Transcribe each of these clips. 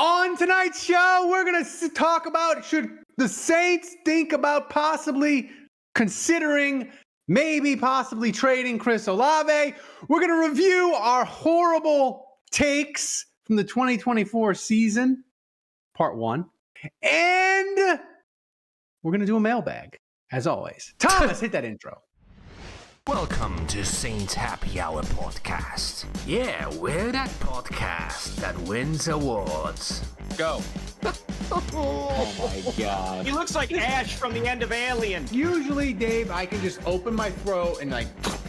On tonight's show, we're going to talk about should the Saints think about possibly considering possibly trading Chris Olave. We're going to review our horrible takes from the 2024 season, part 1. And we're going to do a mailbag, as always. Thomas, hit that intro. Welcome to Saints Happy Hour Podcast. Yeah, we're that podcast that wins awards. Go. Oh my God. He looks like Ash from the end of Alien. Usually, Dave, I can just open my throat and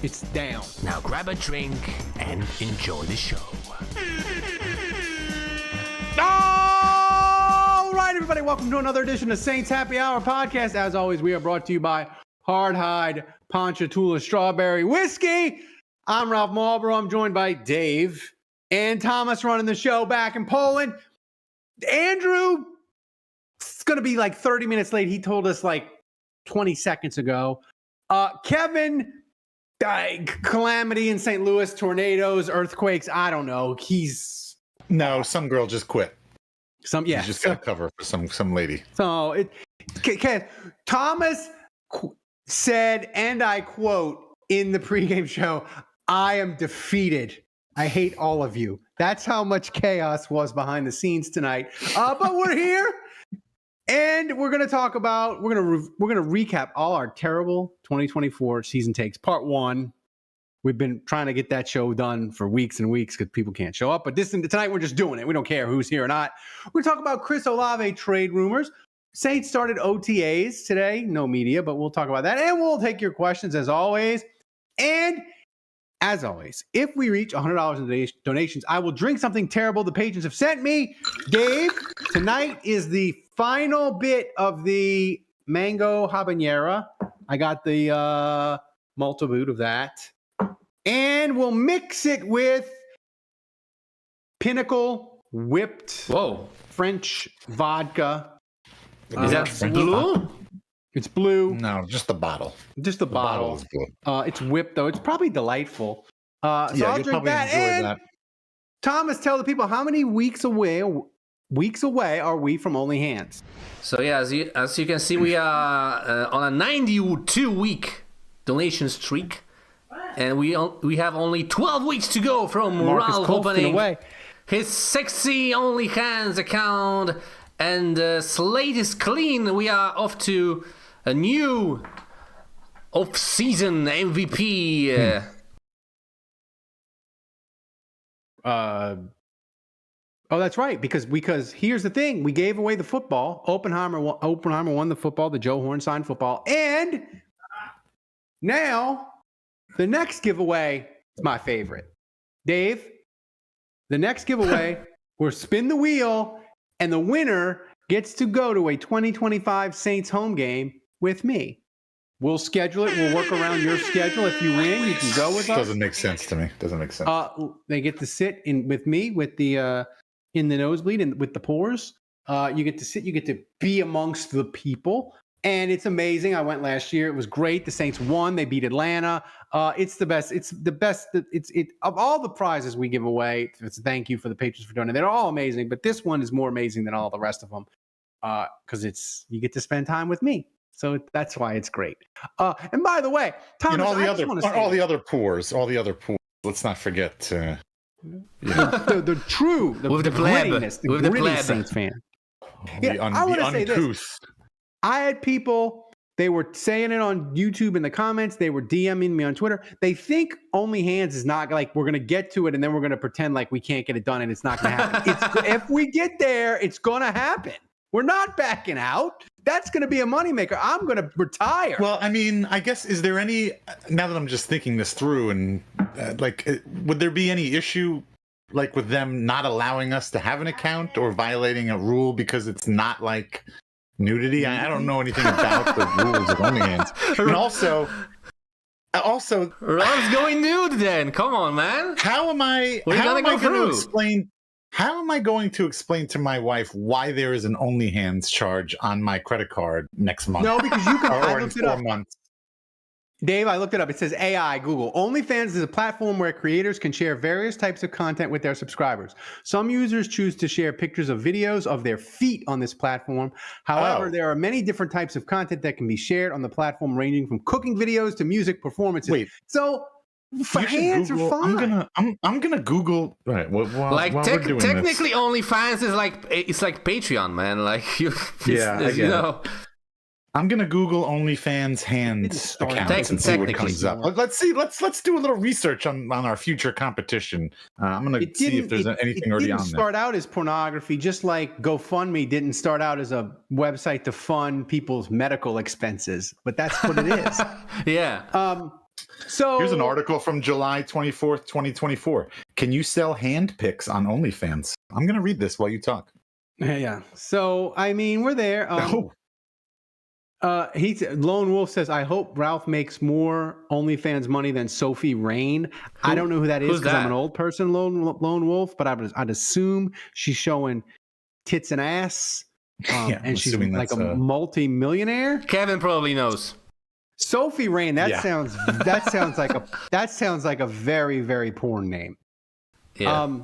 it's down. Now grab a drink and enjoy the show. All right, everybody, welcome to another edition of Saints Happy Hour Podcast. As always, we are brought to you by Hardhide Ponchatoula Strawberry Whiskey. I'm Ralph Marlboro. I'm joined by Dave and Thomas running the show back in Poland. Andrew, it's going to be like 30 minutes late. He told us like 20 seconds ago. Kevin, calamity in St. Louis, tornadoes, earthquakes. I don't know. No, some girl just quit. He just got cover for some lady. So Thomas said, and I quote in the pregame show, "I am defeated. I hate all of you." That's how much chaos was behind the scenes tonight. But we're here, and we're going to talk about we're going to recap all our terrible 2024 season takes. Part 1. We've been trying to get that show done for weeks and weeks because people can't show up. But tonight we're just doing it. We don't care who's here or not. We're talking about Chris Olave trade rumors. Saints started OTAs today. No media, but we'll talk about that. And we'll take your questions as always. And as always, if we reach $100 in donations, I will drink something terrible the patrons have sent me. Dave, tonight is the final bit of the mango habanera. I got the multi-boot of that. And we'll mix it with Pinnacle whipped French vodka. Is that blue? It's blue. No, just the bottle. Just the bottle. Is blue. It's whipped, though. It's probably delightful. So I'll drink that. Enjoy and that. Thomas, tell the people how many weeks away are we from Only Hands? So yeah, as you can see, we are on a 92-week donation streak. And we have only 12 weeks to go from Marcus Ralph Colston opening away. his sexy Only Hands account. And slate is clean. We are off to a new off-season MVP. Oh, that's right. Because here's the thing: we gave away the football. Oppenheimer won the football, the Joe Horn signed football, and now the next giveaway is my favorite. Dave, the next giveaway, we'll spin the wheel, and the winner gets to go to a 2025 Saints home game with me. We'll schedule it. We'll work around your schedule. If you win, you can go with us. Doesn't make sense to me. Doesn't make sense. They get to sit with me with the in the nosebleed and with the pores. You get to sit. You get to be amongst the people, and it's amazing. I went last year. It was great. The Saints won. They beat Atlanta. It's the best. It's the best. It's of all the prizes we give away. It's a thank you for the patrons for donating. They're all amazing, but this one is more amazing than all the rest of them because you get to spend time with me. So that's why it's great. And by the way, Thomas, all the other pores. Let's not forget the grittiness, the gritty Saints fan. I want to say this. I had people. They were saying it on YouTube in the comments. They were DMing me on Twitter. They think Only Hands is not like we're going to get to it and then we're going to pretend like we can't get it done and it's not going to happen. If we get there, it's going to happen. We're not backing out. That's going to be a moneymaker. I'm going to retire. Well, I mean, I guess, is there any, now that I'm just thinking this through, and would there be any issue like with them not allowing us to have an account or violating a rule because it's not like nudity? I don't know anything about the rules of Only Hands. And also, Ron's going nude then. Come on, man. How am I going to explain? How am I going to explain to my wife why there is an Only Hands charge on my credit card next month? No, because you can. or in 4 months. Dave, I looked it up. It says AI, Google. OnlyFans is a platform where creators can share various types of content with their subscribers. Some users choose to share pictures of videos of their feet on this platform. However, there are many different types of content that can be shared on the platform, ranging from cooking videos to music performances. Wait. So for You should hands Google, are fine. I'm gonna Google. All right. While we're doing technically, this. OnlyFans is like Patreon, man. Like you, Yeah, I get you it. know. I'm gonna Google OnlyFans hands accounts and see what Technically. comes up. Let's see. Let's do a little research on our future competition. I'm gonna see if there's anything already on It didn't there. start out as pornography, just like GoFundMe didn't start out as a website to fund people's medical expenses, but that's what it is. Yeah. So Here's an article from July 24th, 2024. Can you sell hand pics on OnlyFans? I'm gonna read this while you talk. Yeah. So I mean, we're there. Lone Wolf says, I hope Ralph makes more OnlyFans money than Sophie Rain. I don't know who that is because I'm an old person, Lone Wolf, but I'd assume she's showing tits and ass. And she's like a multi-millionaire. Kevin probably knows. Sophie Rain, that sounds like a very, very porn name. Yeah.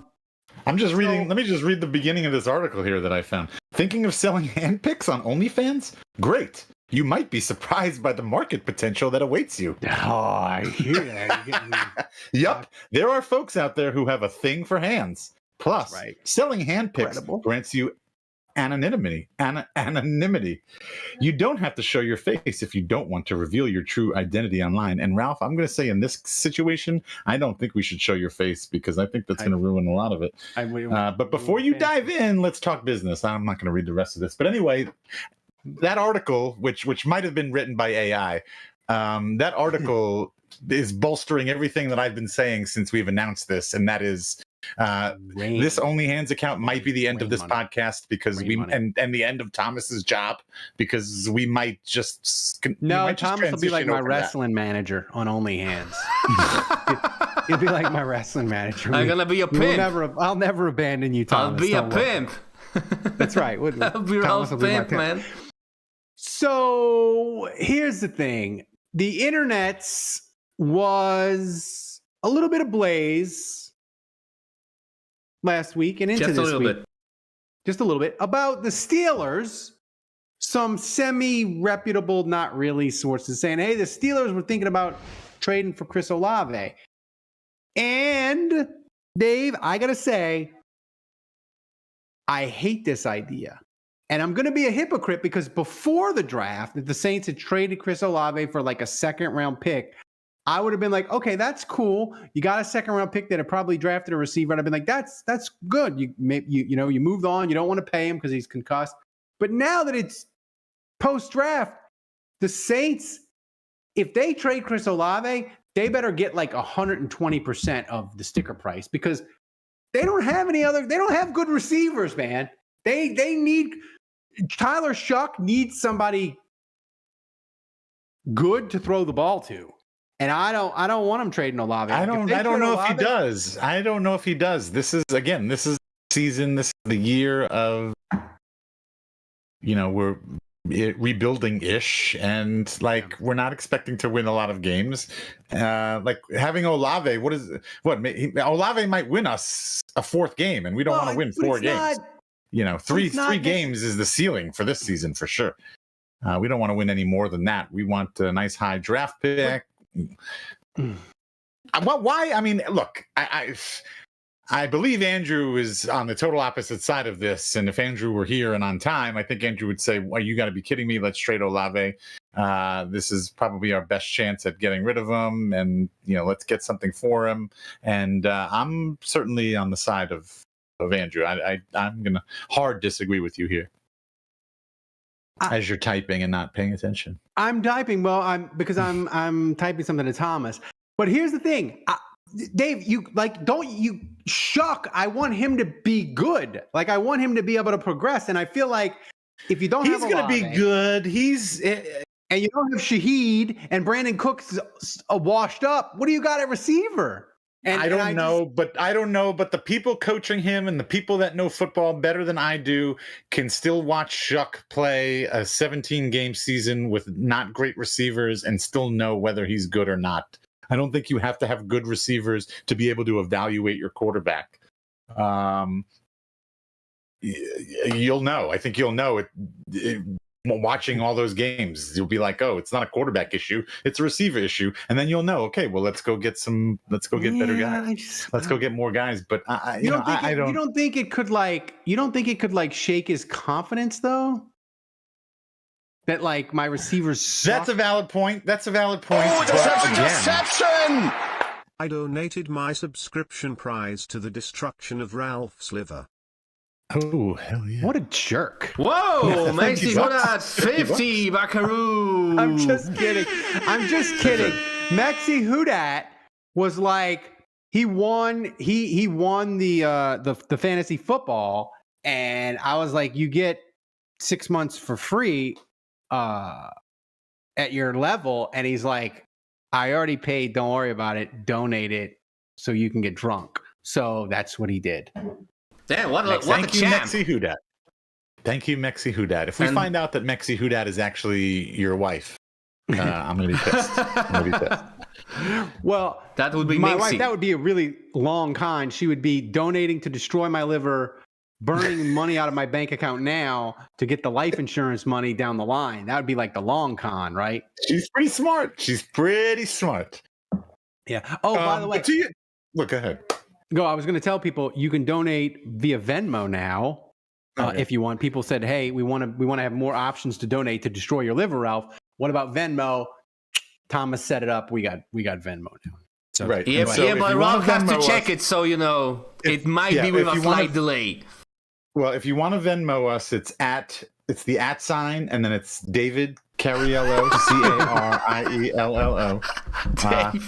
I'm just reading. Let me just read the beginning of this article here that I found. Thinking of selling hand pics on OnlyFans? Great. You might be surprised by the market potential that awaits you. Oh, I hear that. Yup. There are folks out there who have a thing for hands. Plus, selling hand pics grants you anonymity. You don't have to show your face if you don't want to reveal your true identity online. And Ralph, I'm going to say in this situation, I don't think we should show your face because I think that's going to ruin a lot of it. But before you dive in, let's talk business. I'm not going to read the rest of this. But anyway, that article, which might have been written by AI, that article is bolstering everything that I've been saying since we've announced this, and that is this OnlyHands account might be the end of this podcast because and the end of Thomas's job because we might just Thomas will be like my wrestling manager on OnlyHands. He'll be like my wrestling manager. I'm gonna be a pimp. I'll never abandon you, Thomas. I'll be a pimp. That's right. I'll be Ralph's pimp, man. So here's the thing. The internet was a little bit ablaze last week and into this week. Just a little bit about the Steelers. Some semi-reputable, not really sources saying, hey, the Steelers were thinking about trading for Chris Olave. And Dave, I got to say, I hate this idea. And I'm going to be a hypocrite because before the draft, if the Saints had traded Chris Olave for like a second-round pick, I would have been like, okay, that's cool. You got a second-round pick that had probably drafted a receiver. And I've been like, that's good. You moved on. You don't want to pay him because he's concussed. But now that it's post-draft, the Saints, if they trade Chris Olave, they better get like 120% of the sticker price because they don't have they don't have good receivers, man. They need Tyler Shuck needs somebody good to throw the ball to. And I don't want him trading Olave. I don't know if he does. I don't know if he does. This is season. This is the year of, we're rebuilding-ish, and we're not expecting to win a lot of games. Like having Olave, Olave might win us a fourth game, and we don't want to win 4 games. Three games is the ceiling for this season for sure. We don't want to win any more than that. We want a nice high draft pick. Why? I mean, look, I believe Andrew is on the total opposite side of this. And if Andrew were here and on time, I think Andrew would say, well, you got to be kidding me. Let's trade Olave. This is probably our best chance at getting rid of him. And, let's get something for him. And I'm certainly on the side of Andrew. I'm going to hard disagree with you here. As you're typing and not paying attention. I'm typing. Well, because I'm typing something to Thomas. But here's the thing. Dave, Shuck. I want him to be good. I want him to be able to progress. And I feel like if you don't have he's going to be good. And you don't have Shaheed and Brandon Cooks washed up. What do you got at receiver? I don't know, but the people coaching him and the people that know football better than I do can still watch Shuck play a 17-game season with not great receivers and still know whether he's good or not. I don't think you have to have good receivers to be able to evaluate your quarterback. You'll know. I think you'll know it watching all those games. You'll be like, oh, it's not a quarterback issue, it's a receiver issue, and then you'll know, okay, well, let's go get better guys. Let's go get more guys. But you don't think it could like shake his confidence though, that like my receivers suck? That's a valid point. Oh, deception! I donated my subscription prize to the destruction of Ralph's liver. Oh, hell yeah. What a jerk. Whoa, Maxi Hudat, 50 buckaroo. I'm just kidding. Maxi Hudat was like, he won the fantasy football, and I was like, you get 6 months for free at your level, and he's like, I already paid, don't worry about it, donate it so you can get drunk. So that's what he did. Damn, what a champ. Thank you, Maxi Hudat. If we find out that Maxi Hudat is actually your wife, I'm going to be pissed. Well, that would be my Maxi. wife. That would be a really long con. She would be donating to destroy my liver, burning money out of my bank account now to get the life insurance money down the line. That would be like the long con, right? She's pretty smart. Yeah. Oh, by the way. Look, go ahead. I was going to tell people you can donate via Venmo now, if you want. People said, "Hey, we want to have more options to donate to destroy your liver, Ralph. What about Venmo?" Thomas set it up. We got Venmo now. So, right. Yeah, but Ralph has to check it, so it might be with a slight delay. Well, if you want to Venmo us, it's the @ sign, and then it's David Cariello, Cariello.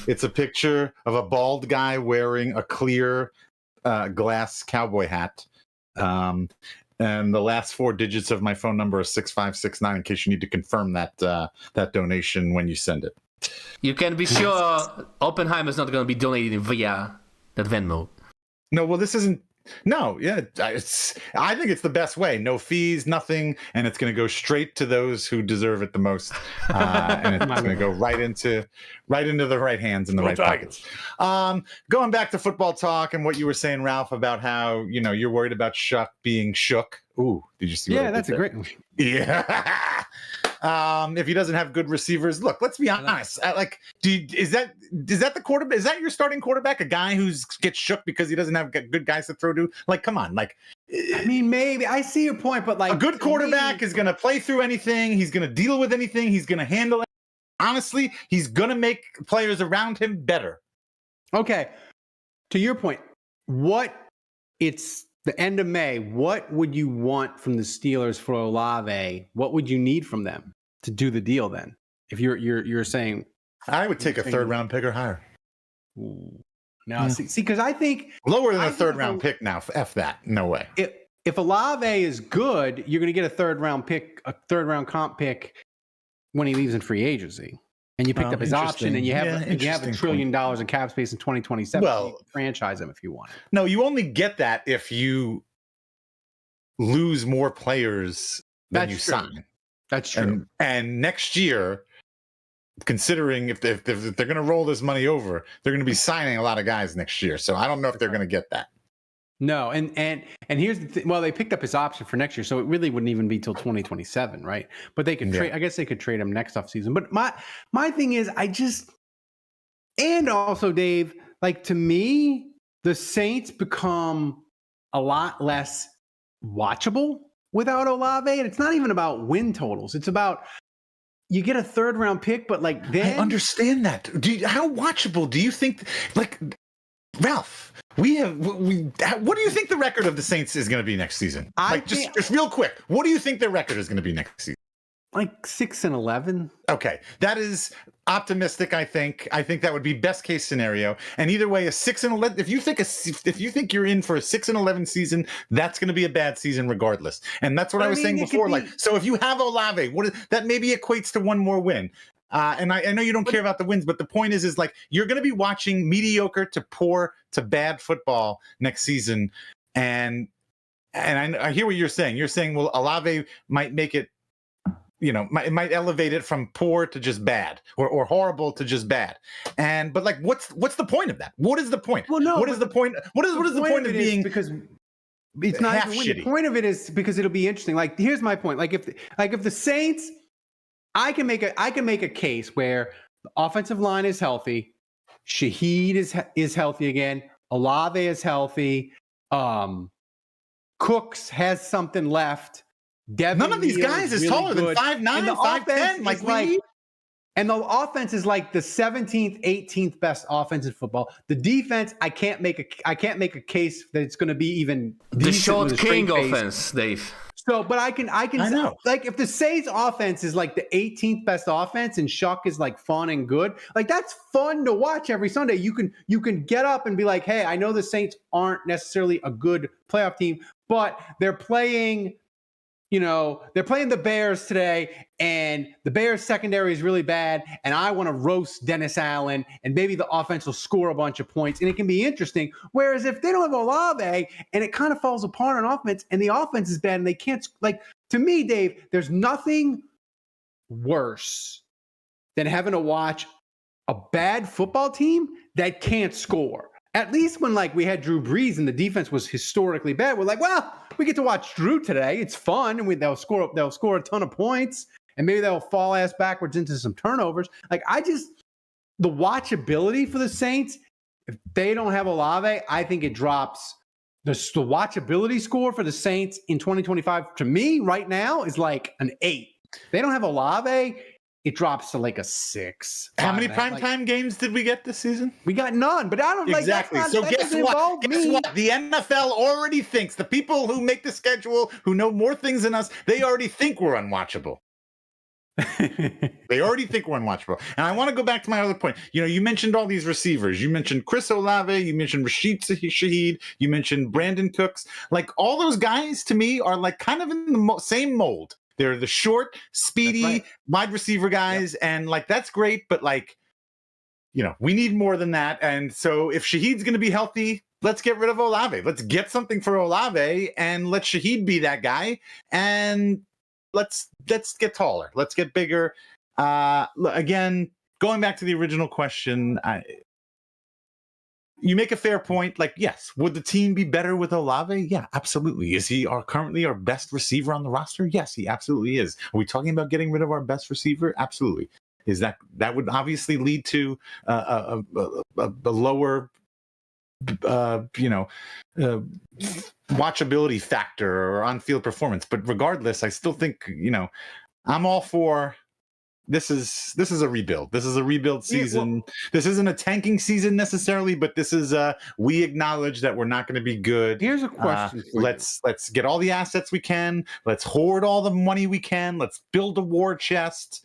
It's a picture of a bald guy wearing a clear glass cowboy hat. And the last 4 digits of my phone number is 6569 in case you need to confirm that donation when you send it. You can be sure Oppenheimer's not going to be donating via that Venmo. No, well, this isn't. No, yeah, I think it's the best way. No fees, nothing, and it's going to go straight to those who deserve it the most, and it's going to go right into the right hands and the right pockets. Going back to football talk and what you were saying, Ralph, about how you're worried about Shuck being shook. Ooh, did you see? Yeah, that's a great one. Yeah. If he doesn't have good receivers, look, let's be honest. Is that the quarterback? Is that your starting quarterback? A guy who gets shook because he doesn't have good guys to throw to? Like, come on. Like, I mean, maybe I see your point, but like, a good quarterback is going to play through anything. He's going to deal with anything. He's going to handle it. Honestly, he's going to make players around him better. Okay. To your point, it's the end of May. What would you want from the Steelers for Olave? What would you need from them to do the deal then? If you're saying, I would take a 3rd round pick or higher. No, see, because I think lower than a 3rd round pick now. F that. No way. If Olave is good, you're going to get a 3rd round pick, a 3rd round comp pick when he leaves in free agency. And you picked up his option, and you have $1 trillion in cap space in 2027. Well, you can franchise him if you want. No, you only get that if you lose more players than you sign. That's true. And next year, considering if they're going to roll this money over, they're going to be signing a lot of guys next year. So I don't know if they're going to get that. No, and here's the thing. Well, they picked up his option for next year, so it really wouldn't even be till 2027, right? But they could trade. I guess they could trade him next offseason. But my thing is, and also, Dave, like, to me, the Saints become a lot less watchable without Olave, and it's not even about win totals. It's about you get a 3rd round pick, but like then I understand that. How watchable do you think? Like, Ralph, what do you think the record of the Saints is going to be next season? Just real quick, what do you think their record is going to be next season? Like 6-11. Okay, that is optimistic. I think that would be best case scenario. And either way, a 6-11. If you think you're in for a 6-11 season, that's going to be a bad season regardless. And that's what I was saying before. So if you have Olave, that maybe equates to one more win. And I know you don't care about the wins, but the point is like you're going to be watching mediocre to poor to bad football next season, and I hear what you're saying. You're saying, well, Olave might make it, it might elevate it from poor to just bad, or horrible to just bad. But like, what's the point of that? What is the point? Well, no. What is the point? What is the point of being? Because it's not half even shitty. The point of it is because it'll be interesting. Like, here's my point. Like, if the Saints, I can make a case where the offensive line is healthy, Shaheed is healthy again, Olave is healthy, Cooks has something left. Devin None of these Neal guys is really taller good. than 5'9", 5'10". Like and the offense is like the 17th, 18th best offense in football. The defense, I can't make a case that it's going to be even The decent short with a straight king face. offense, Dave. So, but I can know. like if the Saints offense is like the 18th best offense and Shuck is like fun and good, like that's fun to watch every Sunday. You can get up and be like, hey, I know the Saints aren't necessarily a good playoff team, but they're playing the Bears today, and the Bears secondary is really bad, and I want to roast Dennis Allen, and maybe the offense will score a bunch of points, and it can be interesting. Whereas if they don't have Olave, and it kind of falls apart on offense, and the offense is bad, and they can't, like, to me, Dave, there's nothing worse than having to watch a bad football team that can't score. At least when like we had Drew Brees and the defense was historically bad, we're like, well, we get to watch Drew today. It's fun, and they'll score a ton of points, and maybe they'll fall ass backwards into some turnovers. Like the watchability for the Saints, if they don't have Olave, I think it drops. The watchability score for the Saints in 2025 to me right now is like an 8. If they don't have Olave, it drops to like a 6. How many primetime games did we get this season? We got none, but I don't exactly. Like, so guess what? Guess what? The NFL already thinks, the people who make the schedule, who know more things than us, they already think we're unwatchable. They already think we're unwatchable. And I want to go back to my other point. You mentioned all these receivers. You mentioned Chris Olave. You mentioned Rashid Shaheed. You mentioned Brandon Cooks. Like, all those guys to me are like kind of in the same mold. They're the short, speedy, wide receiver guys. Yep. And like, that's great. But like, we need more than that. And so if Shaheed's going to be healthy, let's get rid of Olave. Let's get something for Olave and let Shaheed be that guy. And let's get taller. Let's get bigger. Again, going back to the original question, you make a fair point. Like, yes, would the team be better with Olave? Yeah, absolutely. Is he currently our best receiver on the roster? Yes, he absolutely is. Are we talking about getting rid of our best receiver? Absolutely. Is that would obviously lead to a lower, watchability factor or on-field performance. But regardless, I still think I'm all for. This is a rebuild. This is a rebuild season. Yeah, this isn't a tanking season necessarily, but this is we acknowledge that we're not going to be good. Here's a question. Let's get all the assets we can. Let's hoard all the money we can. Let's build a war chest,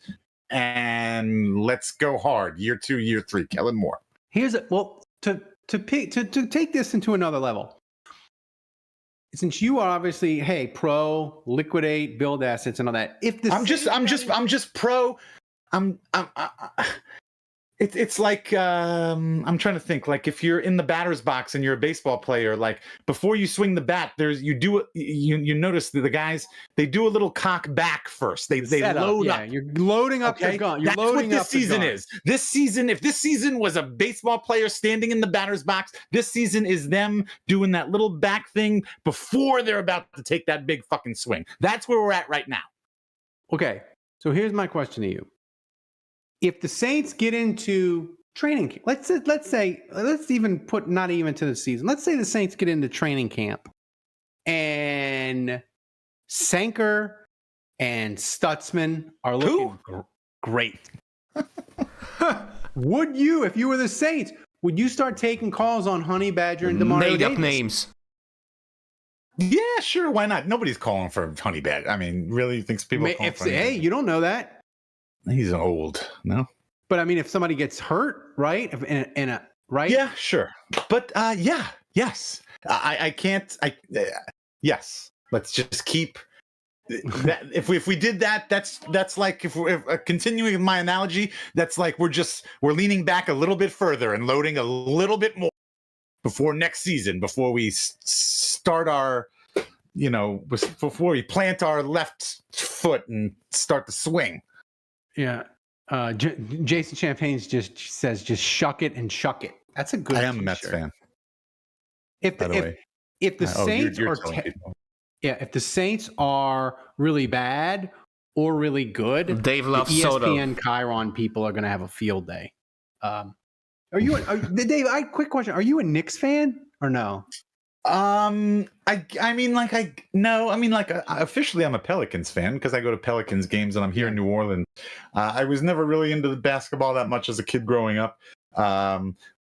and let's go hard. Year 2, year 3. Kellen Moore. To take this into another level. Since you are obviously, pro, liquidate, build assets and all that. If the I'm just pro. It's like I'm trying to think. Like, if you're in the batter's box and you're a baseball player, like before you swing the bat, you notice that the guys, they do a little cock back first. They load up. You're loading up the gun. You're That's loading what up this season gun. is. This season, if this season was a baseball player standing in the batter's box, this season is them doing that little back thing before they're about to take that big fucking swing. That's where we're at right now. Okay, so here's my question to you. If the Saints get into training camp, let's even put not even to the season. Let's say the Saints get into training camp and Sanker and Stutzman are looking great. Would you, if you were the Saints, would you start taking calls on Honey Badger and DeMario Made Davis? up names. Yeah, sure. Why not? Nobody's calling for Honey Badger. I mean, really, you think people are calling for Honey Badger? You don't know that. He's old, no? But I mean, if somebody gets hurt, right? Right? Yeah, sure. But yes. I can't. Yes. Let's just keep if we did that, that's like if continuing with my analogy, that's like we're leaning back a little bit further and loading a little bit more before next season, before we start our, before we plant our left foot and start the swing. Yeah. Jason Champagne just says, just shuck it and chuck it. That's a good I am a t-shirt. Mets fan. If by the way. If the Saints you're are telling people. if the Saints are really bad or really good, Dave loves the soda. ESPN Chiron people are going to have a field day. Dave? Quick question: are you a Knicks fan or no? Officially I'm a Pelicans fan because I go to Pelicans games and I'm here in New Orleans. I was never really into the basketball that much as a kid growing up.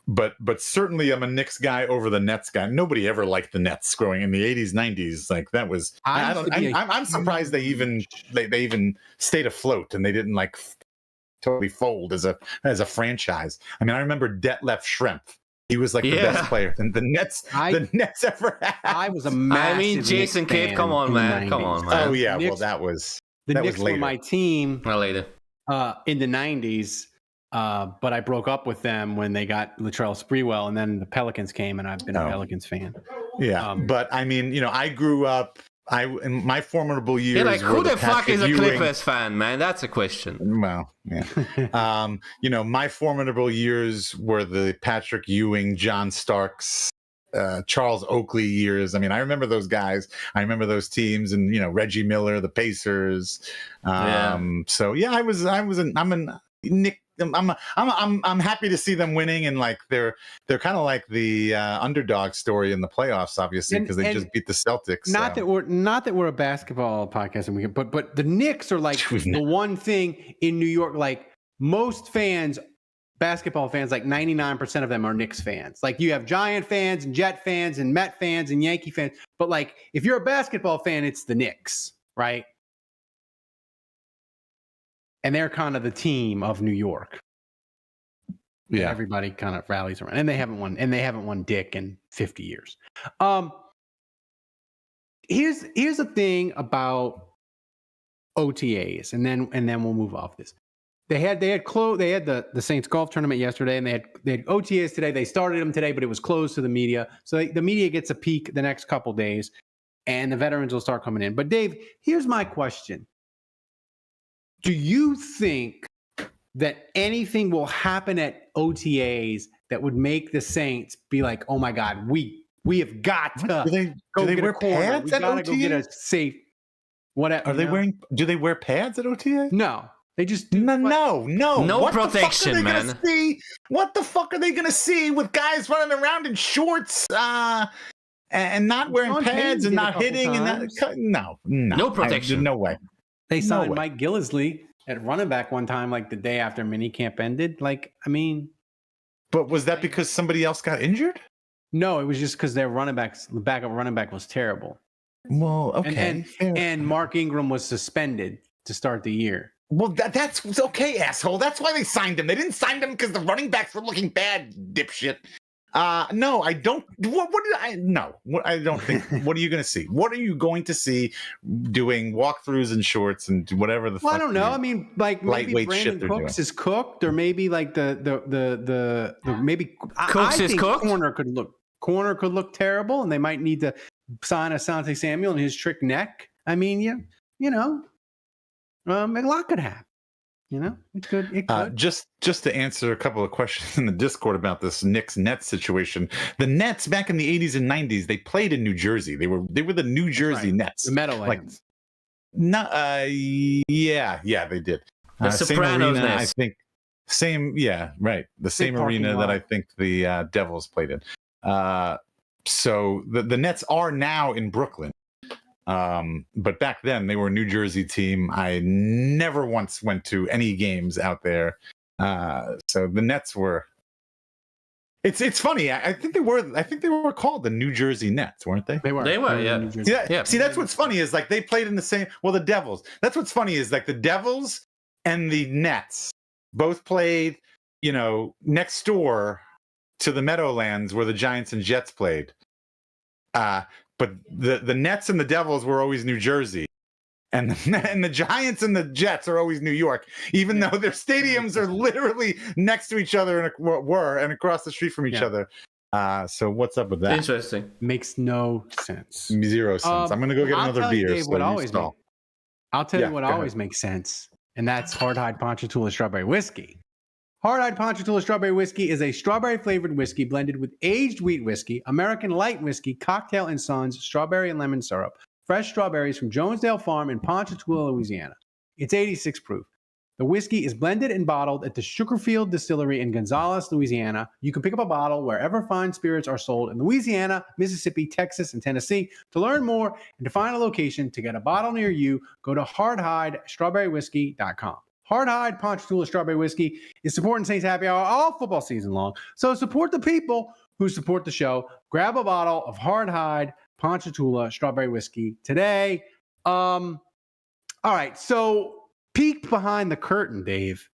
But certainly I'm a Knicks guy over the Nets guy. Nobody ever liked the Nets growing in the 80s, 90s. Like that was I'm surprised they even stayed afloat and they didn't like totally fold as a franchise. I mean, I remember Detlef Schrempf. He was like the best player the Nets ever had. I was a massive Jason Knicks Kidd, fan come on, in the man. 90s. Come on, man. Oh yeah, Knicks, that was Knicks later. were my team Later. in the 90s. But I broke up with them when they got Latrell Sprewell, and then the Pelicans came, and I've been a Pelicans fan. Yeah, but I mean, I grew up. In my formidable years. Yeah, like who the fuck is a Ewing, Clippers fan, man? That's a question. Well, yeah. My formidable years were the Patrick Ewing, John Starks, Charles Oakley years. I mean, I remember those guys. I remember those teams, and Reggie Miller, the Pacers. So yeah, I'm happy to see them winning, and like they're kind of like the underdog story in the playoffs, obviously, because they just beat the Celtics. Not that we're a basketball podcast, and but the Knicks are like the one thing in New York. Like most fans, basketball fans, like 99% of them are Knicks fans. Like you have Giant fans and Jet fans and Met fans and Yankee fans, but like if you're a basketball fan, it's the Knicks, right? And they're kind of the team of New York. Yeah, everybody kind of rallies around, and they haven't won dick in 50 years. Here's the thing about OTAs, and then we'll move off this. They had the Saints golf tournament yesterday, and they had OTAs today. They started them today, but it was closed to the media. So the media gets a peek the next couple days, and the veterans will start coming in. But Dave, here's my question. Do you think that anything will happen at OTAs that would make the Saints be like, oh my God, we have got to do they wear pads? We gotta go get a safe. Whatever. Are they wearing? Do they wear pads at OTA? No, they just do. No what protection, man. What the fuck are they gonna see with guys running around in shorts? And not wearing pads and not hitting and no protection. No way. They signed Mike Gillislee at running back one time, like the day after minicamp ended. Like, I mean, but was that because somebody else got injured? No, it was just because the backup running back was terrible. Well, okay, and Mark Ingram was suspended to start the year. Well, that's okay, asshole. That's why they signed him. They didn't sign him because the running backs were looking bad, dipshit. No, I don't. I don't think. What are you going to see? What are you going to see doing walkthroughs in shorts and whatever the? Well, I don't know. I mean, like maybe Brandon Cooks is cooked, or maybe like the maybe Cooks is cooked. Corner could look terrible, and they might need to sign Asante Samuel and his trick neck. I mean, a lot could happen. It could. Just to answer a couple of questions in the Discord about this Knicks-Nets situation. The Nets back in the 80s and 90s, they played in New Jersey. They were the New Jersey Nets. The Meadowlands. Yeah, they did. The Sopranos arena, Nets. I think. The same arena that I think the Devils played in. So the Nets are now in Brooklyn. But back then they were a New Jersey team. I never once went to any games out there. So the Nets were. It's funny. I think they were called the New Jersey Nets, weren't they? They were. Yeah. See, that's what's funny is like they played in the same. Well, the Devils. That's what's funny is like the Devils and the Nets both played. Next door to the Meadowlands where the Giants and Jets played. But the Nets and the Devils were always New Jersey. And the Giants and the Jets are always New York, even though their stadiums are literally next to each other and across the street from each other. So what's up with that? Interesting. Makes no sense. 0 cents. I'm gonna go get another beer. Dave, So I'll tell you what go ahead. always makes sense, and that's Hard Hide Ponchatoula Strawberry Whiskey. Hard Hide Ponchatoula Strawberry Whiskey is a strawberry-flavored whiskey blended with aged wheat whiskey, American light whiskey, Cocktail and Sons, strawberry and lemon syrup, fresh strawberries from Jonesdale Farm in Ponchatoula, Louisiana. It's 86 proof. The whiskey is blended and bottled at the Sugarfield Distillery in Gonzales, Louisiana. You can pick up a bottle wherever fine spirits are sold in Louisiana, Mississippi, Texas, and Tennessee. To learn more and to find a location to get a bottle near you, go to hardhidestrawberrywhiskey.com. Hard Hide Ponchatoula Strawberry Whiskey is supporting Saints Happy Hour all football season long. So support the people who support the show. Grab a bottle of Hard Hide Ponchatoula Strawberry Whiskey today. All right, so peek behind the curtain, Dave.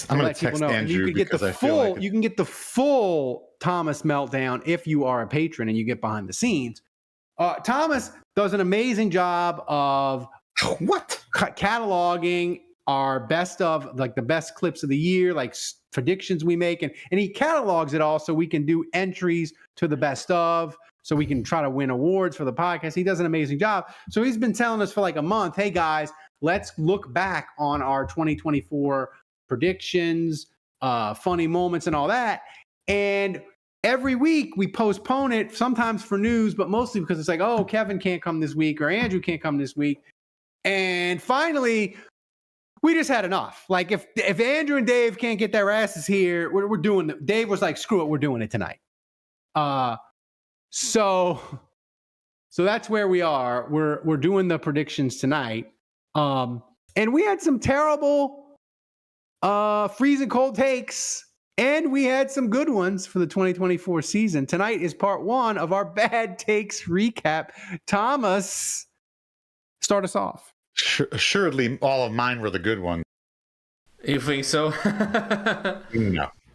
I'm going to text Andrew because I feel like you can get the full Thomas meltdown if you are a patron and you get behind the scenes. Thomas does an amazing job of cataloging our best of, like, the best clips of the year, like predictions we make, and he catalogs it all so we can do entries to the best of, so we can try to win awards for the podcast. He does an amazing job. So he's been telling us for like a month, hey guys, let's look back on our 2024 predictions, funny moments and all that. And every week we postpone it, sometimes for news, but mostly because it's like, oh, Kevin can't come this week or Andrew can't come this week. And finally, we just had enough. Like, if Andrew and Dave can't get their asses here, we're doing it. Dave was like, screw it, we're doing it tonight. So that's where we are. We're doing the predictions tonight. And we had some terrible freezing cold takes, and we had some good ones for the 2024 season. Tonight is part one of our bad takes recap. Thomas, start us off. Assuredly, all of mine were the good ones. You think so?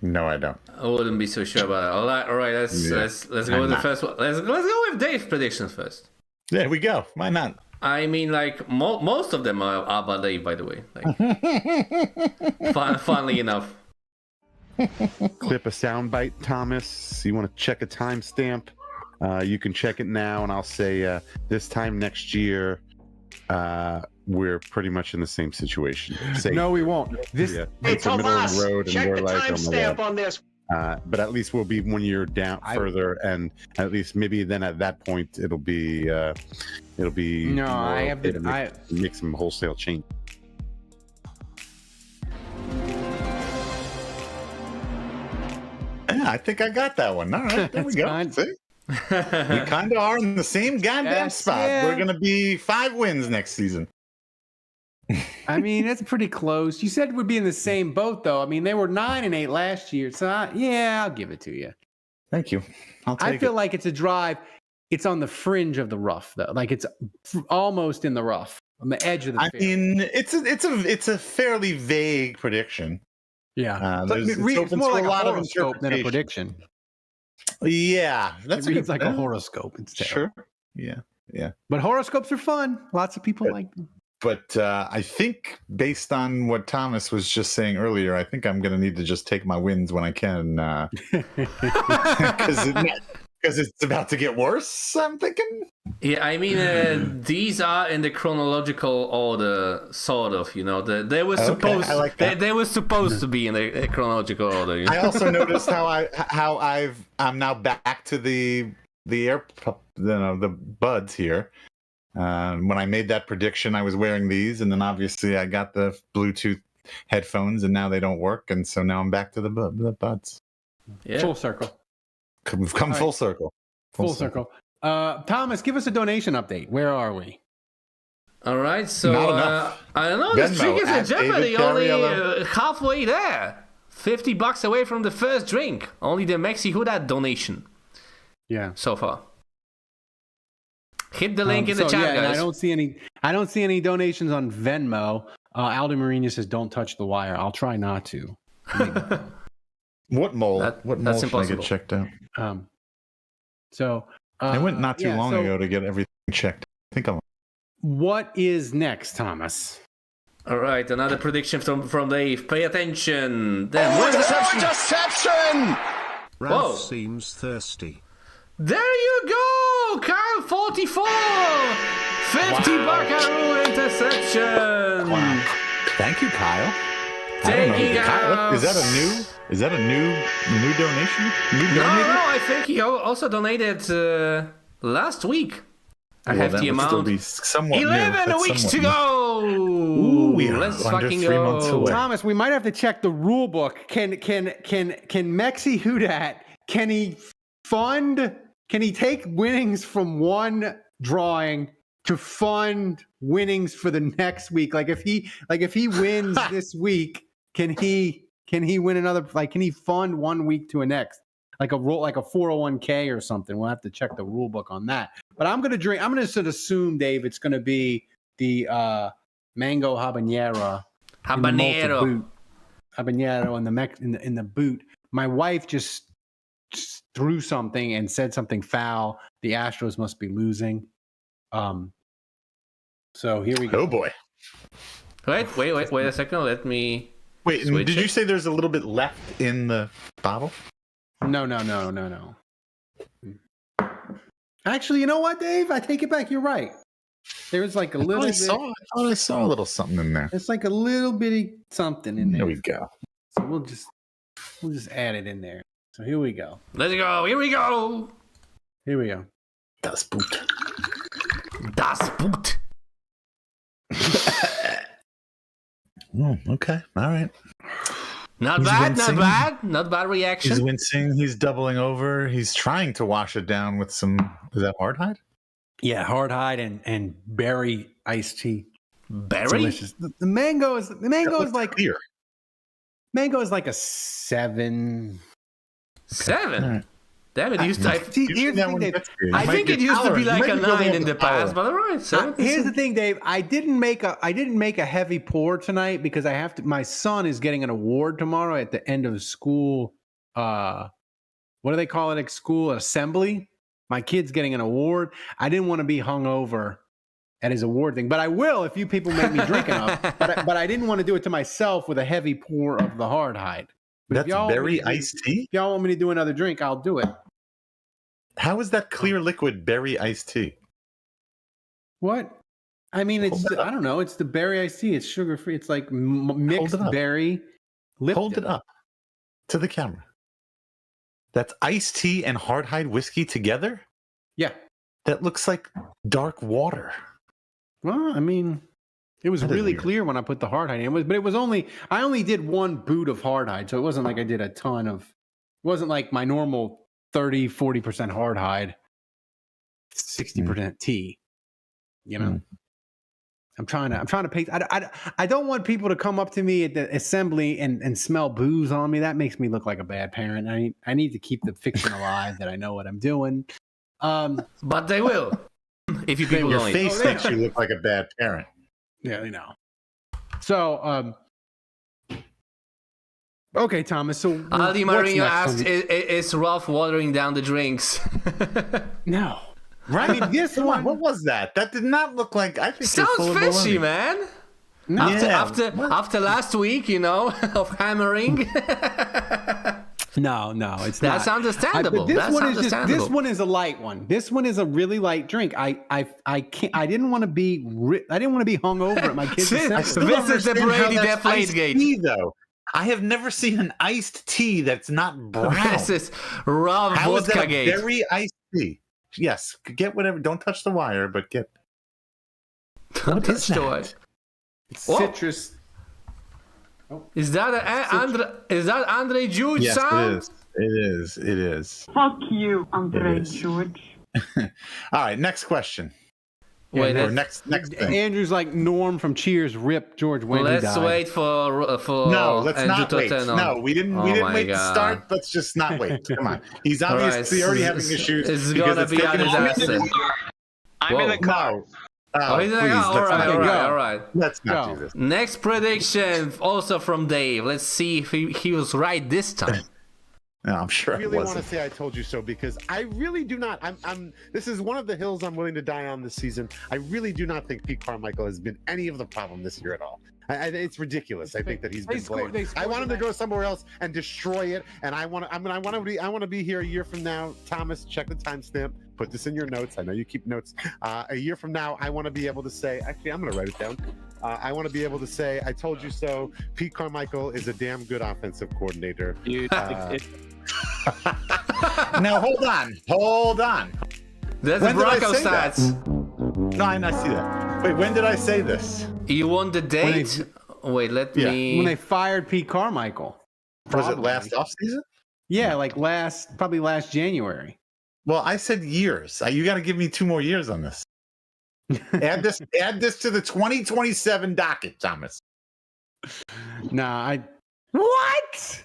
No, I don't. I wouldn't be so sure about it. All right. Let's go with the first one. Let's go with Dave's predictions first. There we go. Why not? I mean, like, most of them are by Dave, by the way. Like, funnily enough. Clip a soundbite, Thomas. You want to check a timestamp? You can check it now, and I'll say this time next year, we're pretty much in the same situation. No, we won't. Hey, it's the middle of Tomas, the road, and check we're the like, oh my timestamp God. on this. But at least we'll be 1 year down further, and at least maybe then at that point it'll be No, I have okay to make some wholesale change. Yeah, I think I got that one. All right, there we go. Fine. See? We kind of are in the same goddamn spot. Yeah. We're going to be 5 wins next season. I mean, it's pretty close. You said we'd be in the same boat, though. I mean, they were 9-8 last year, so I'll give it to you. Thank you. I feel like it's a drive. It's on the fringe of the rough, though. Like, it's almost in the rough, on the edge of the. I mean, it's a fairly vague prediction. Yeah, it's more like a a lot of horoscope than a prediction. Yeah, that's it reads like a horoscope instead. Sure. Yeah. But horoscopes are fun. Lots of people like them. But I think, based on what Thomas was just saying earlier, I think I'm going to need to just take my wins when I can, because it's about to get worse, I'm thinking. Yeah, I mean, these are in the chronological order, sort of. You know, they were supposed. I like that. They were supposed to be in the chronological order. You know? I also noticed how I'm now back to the the buds here. When I made that prediction, I was wearing these, and then obviously I got the Bluetooth headphones, and now they don't work, and so now I'm back to the buds. Yeah. Full circle. We've come full circle. Full circle. Thomas, give us a donation update. Where are we? All right, so Not enough. I don't know. The Venmo, streak is at in jeopardy. David Only Cariello. halfway there. $50 away from the first drink. Only the Mexi Huda donation Yeah. so far. Hit the link in the chat, and guys. I don't see any donations on Venmo. Aldo Marina says, "Don't touch the wire." I'll try not to. What mole? That's What mole should I impossible. get checked out? So I went not too long so ago to get everything checked. I think I'm. What is next, Thomas? All right, another prediction from Dave. Pay attention. Then where's the Interception! Ralph Whoa. seems thirsty. There you go, Kyle 44. 50 Buckaroo interception. Wow. Thank you, Kyle. Taking Kyle, out. is that a new donation? New No, donator? I think he also donated last week. I have that the would still amount. be somewhat new. 11 That's weeks to somewhat go. Ooh, we are Let's under fucking 3 months go. away. Thomas, we might have to check the rule book. Can Mexi Hudat, can he take winnings from one drawing to fund winnings for the next week? Like if he wins this week, can he win another, like can he fund 1 week to a next? Like a 401k or something. We'll have to check the rule book on that. But I'm gonna sort of assume, Dave, it's gonna be the mango habanero. Habanero. Habanero in the boot. My wife just threw something and said something foul. The Astros must be losing. So here we go. Oh boy. Wait a second. Let me. Wait, Switch did it. you say there's a little bit left in the bottle? No. Actually, you know what, Dave? I take it back. You're right. There's like a little I bit. thought I saw a little something in there. It's like a little bitty something in there. There we go. So we'll just add it in there. So here we go. Let's go. Here we go. Here we go. Das Boot. Das Boot. Oh, okay. All right. Not He's bad. wincing. Not bad reaction. He's wincing. He's doubling over. He's trying to wash it down with some. Is that hard hide? Yeah, hard hide and berry iced tea. Berry. Delicious. The mango is like clear. mango is like a 7. 7. All right. Damn it! Used to. See, here's the thing, Dave. I think it used to be like a 9 in the past, but all right. 7. Here's the thing, Dave. I didn't make a heavy pour tonight because I have to. My son is getting an award tomorrow at the end of school. What do they call it at school? Assembly. My kid's getting an award. I didn't want to be hungover at his award thing, but I will if you people make me drink enough. But I didn't want to do it to myself with a heavy pour of the hard hide. But if That's y'all want me berry to do- iced tea. If y'all want me to do another drink, I'll do it. How is that clear liquid berry iced tea? What? I mean, it's Hold it up. I don't know. It's the berry iced tea. It's sugar free. It's like mixed it up. berry. Hold Lipton. it up to the camera. That's iced tea and hard hide whiskey together? Yeah. That looks like dark water. Well, I mean, it was That is really weird. clear when I put the hard hide in. But it was only I only did 1 boot of hard hide, so it wasn't like I did a ton of. It wasn't like my normal 30-40% hard hide, 60% tea. You know. Mm. I'm trying to pay. I don't want people to come up to me at the assembly and smell booze on me. That makes me look like a bad parent. I need to keep the fiction alive that I know what I'm doing. But they will. If you people Your don't. face makes you look like a bad parent. Yeah, you know. So, okay, Thomas. So, Aldi what's Marino next on asks, the- is Ralph watering down the drinks? no. Right? I mean, this Come on, one- what was that? That did not look like. I think you're full Sounds of fishy, baloney. man. No. Yeah. After last week, you know, of hammering. No, it's That's not. understandable. But That's understandable. this one is a light one. This one is a really light drink. I can't. I didn't want to be. I didn't want to be hungover at my kids' This- assembly. Still This don't is the understand how Brady that's Deflate iced gate. tea, though. I have never seen an iced tea that's not brown. This is Rob How is that Vodka a Gate. berry iced tea? Yes, get whatever. Don't touch the wire, but get. Don't What is touch the that? wire. It's Whoa. citrus. Is that Andre Jude Yes, sound? it is. It is. Fuck you, Andre It is. George. All right, next question. Wait, Or let's, next thing. Andrew's like Norm from Cheers. Rip George when he let's died. wait for No, let's Andrew not to wait. turn on. No, we didn't Oh wait my to God. start. Let's just not wait. Come on. He's All right, obviously already having issues. It's because gonna be taken a him- disaster. I'm in the car. No. Oh, he's like, please, all let's right, not all do right, that. all right. Let's not Go. do this. Next prediction, also from Dave. Let's see if he was right this time. No, I'm sure I really it want to wasn't. say I told you so because I really do not. This is one of the hills I'm willing to die on this season. I really do not think Pete Carmichael has been any of the problem this year at all. It's ridiculous. I think that he's been blamed. I want him to go somewhere else and destroy it. And I want to be here a year from now. Thomas, check the timestamp. Put this in your notes. I know you keep notes. A year from now, I want to be able to say. Actually, I'm going to write it down. I want to be able to say, "I told you so." Pete Carmichael is a damn good offensive coordinator. Dude, Now hold on. That's When the did I Bronco say that? stats. No, I see that. Wait, when did I say this? You want the date? Wait, let Yeah. me. When they fired Pete Carmichael. Was it Probably. last offseason? Yeah, like probably last January. Well, I said years. You got to give me 2 more years on this. Add this to the 2027 docket, Thomas. What?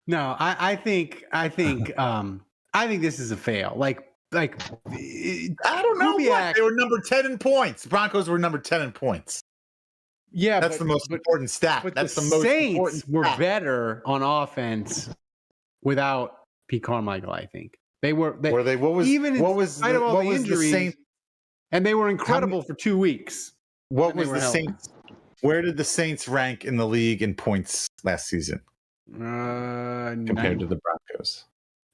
No, I think this is a fail. Like I don't know what. Kubiak- They were number 10 in points. Broncos were number 10 in points. Yeah, That's the most important stat. But That's the the most important Saints were stat. better on offense without Pete Carmichael. I think they were. Were they? What was even in what was spite the, of all what the was injuries, the Saints? and they were incredible for 2 weeks. What and they was were the healthy. Saints? Where did the Saints rank in the league in points last season compared to the Broncos?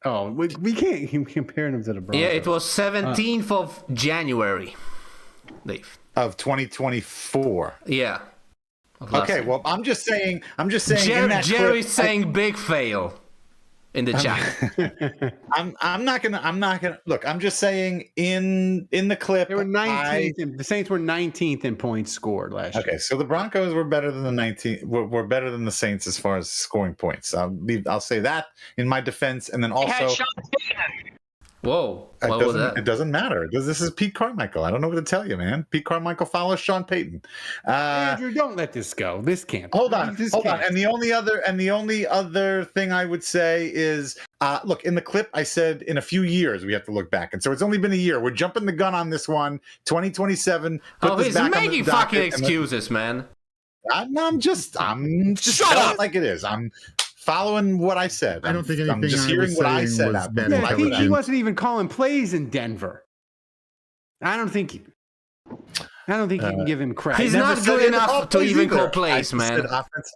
Oh, we can't compare them to the Broncos. Yeah, it was 17th of January, Dave. Of 2024. Yeah. of last Okay, year. well, I'm just saying. in that Jerry's clip, saying big fail in the chat. I'm not gonna look. I'm just saying in the clip. They were 19th. The Saints were 19th in points scored last year. Okay, so the Broncos were better than the 19. Were better than the Saints as far as scoring points. I'll say that in my defense, and then He had also Sean Payton. Whoa. What was that? it doesn't matter. This is Pete Carmichael. I don't know what to tell you, man. Pete Carmichael follows Sean Payton. Andrew, don't let this go. This can't. Hold on. This And can't. the only other thing I would say is, look, in the clip I said in a few years we have to look back, and so it's only been a year. We're jumping the gun on this one. 2027. Oh, he's making fucking excuses, man. I'm just Shut telling up! it like it is. I'm following what I said. I don't think I'm anything just I hearing was what I saying said was out bad there. Yeah, I would he add- wasn't even calling plays in Denver. I don't think you can give him credit. He's Never not said good he had to enough call to plays even either. call plays, man.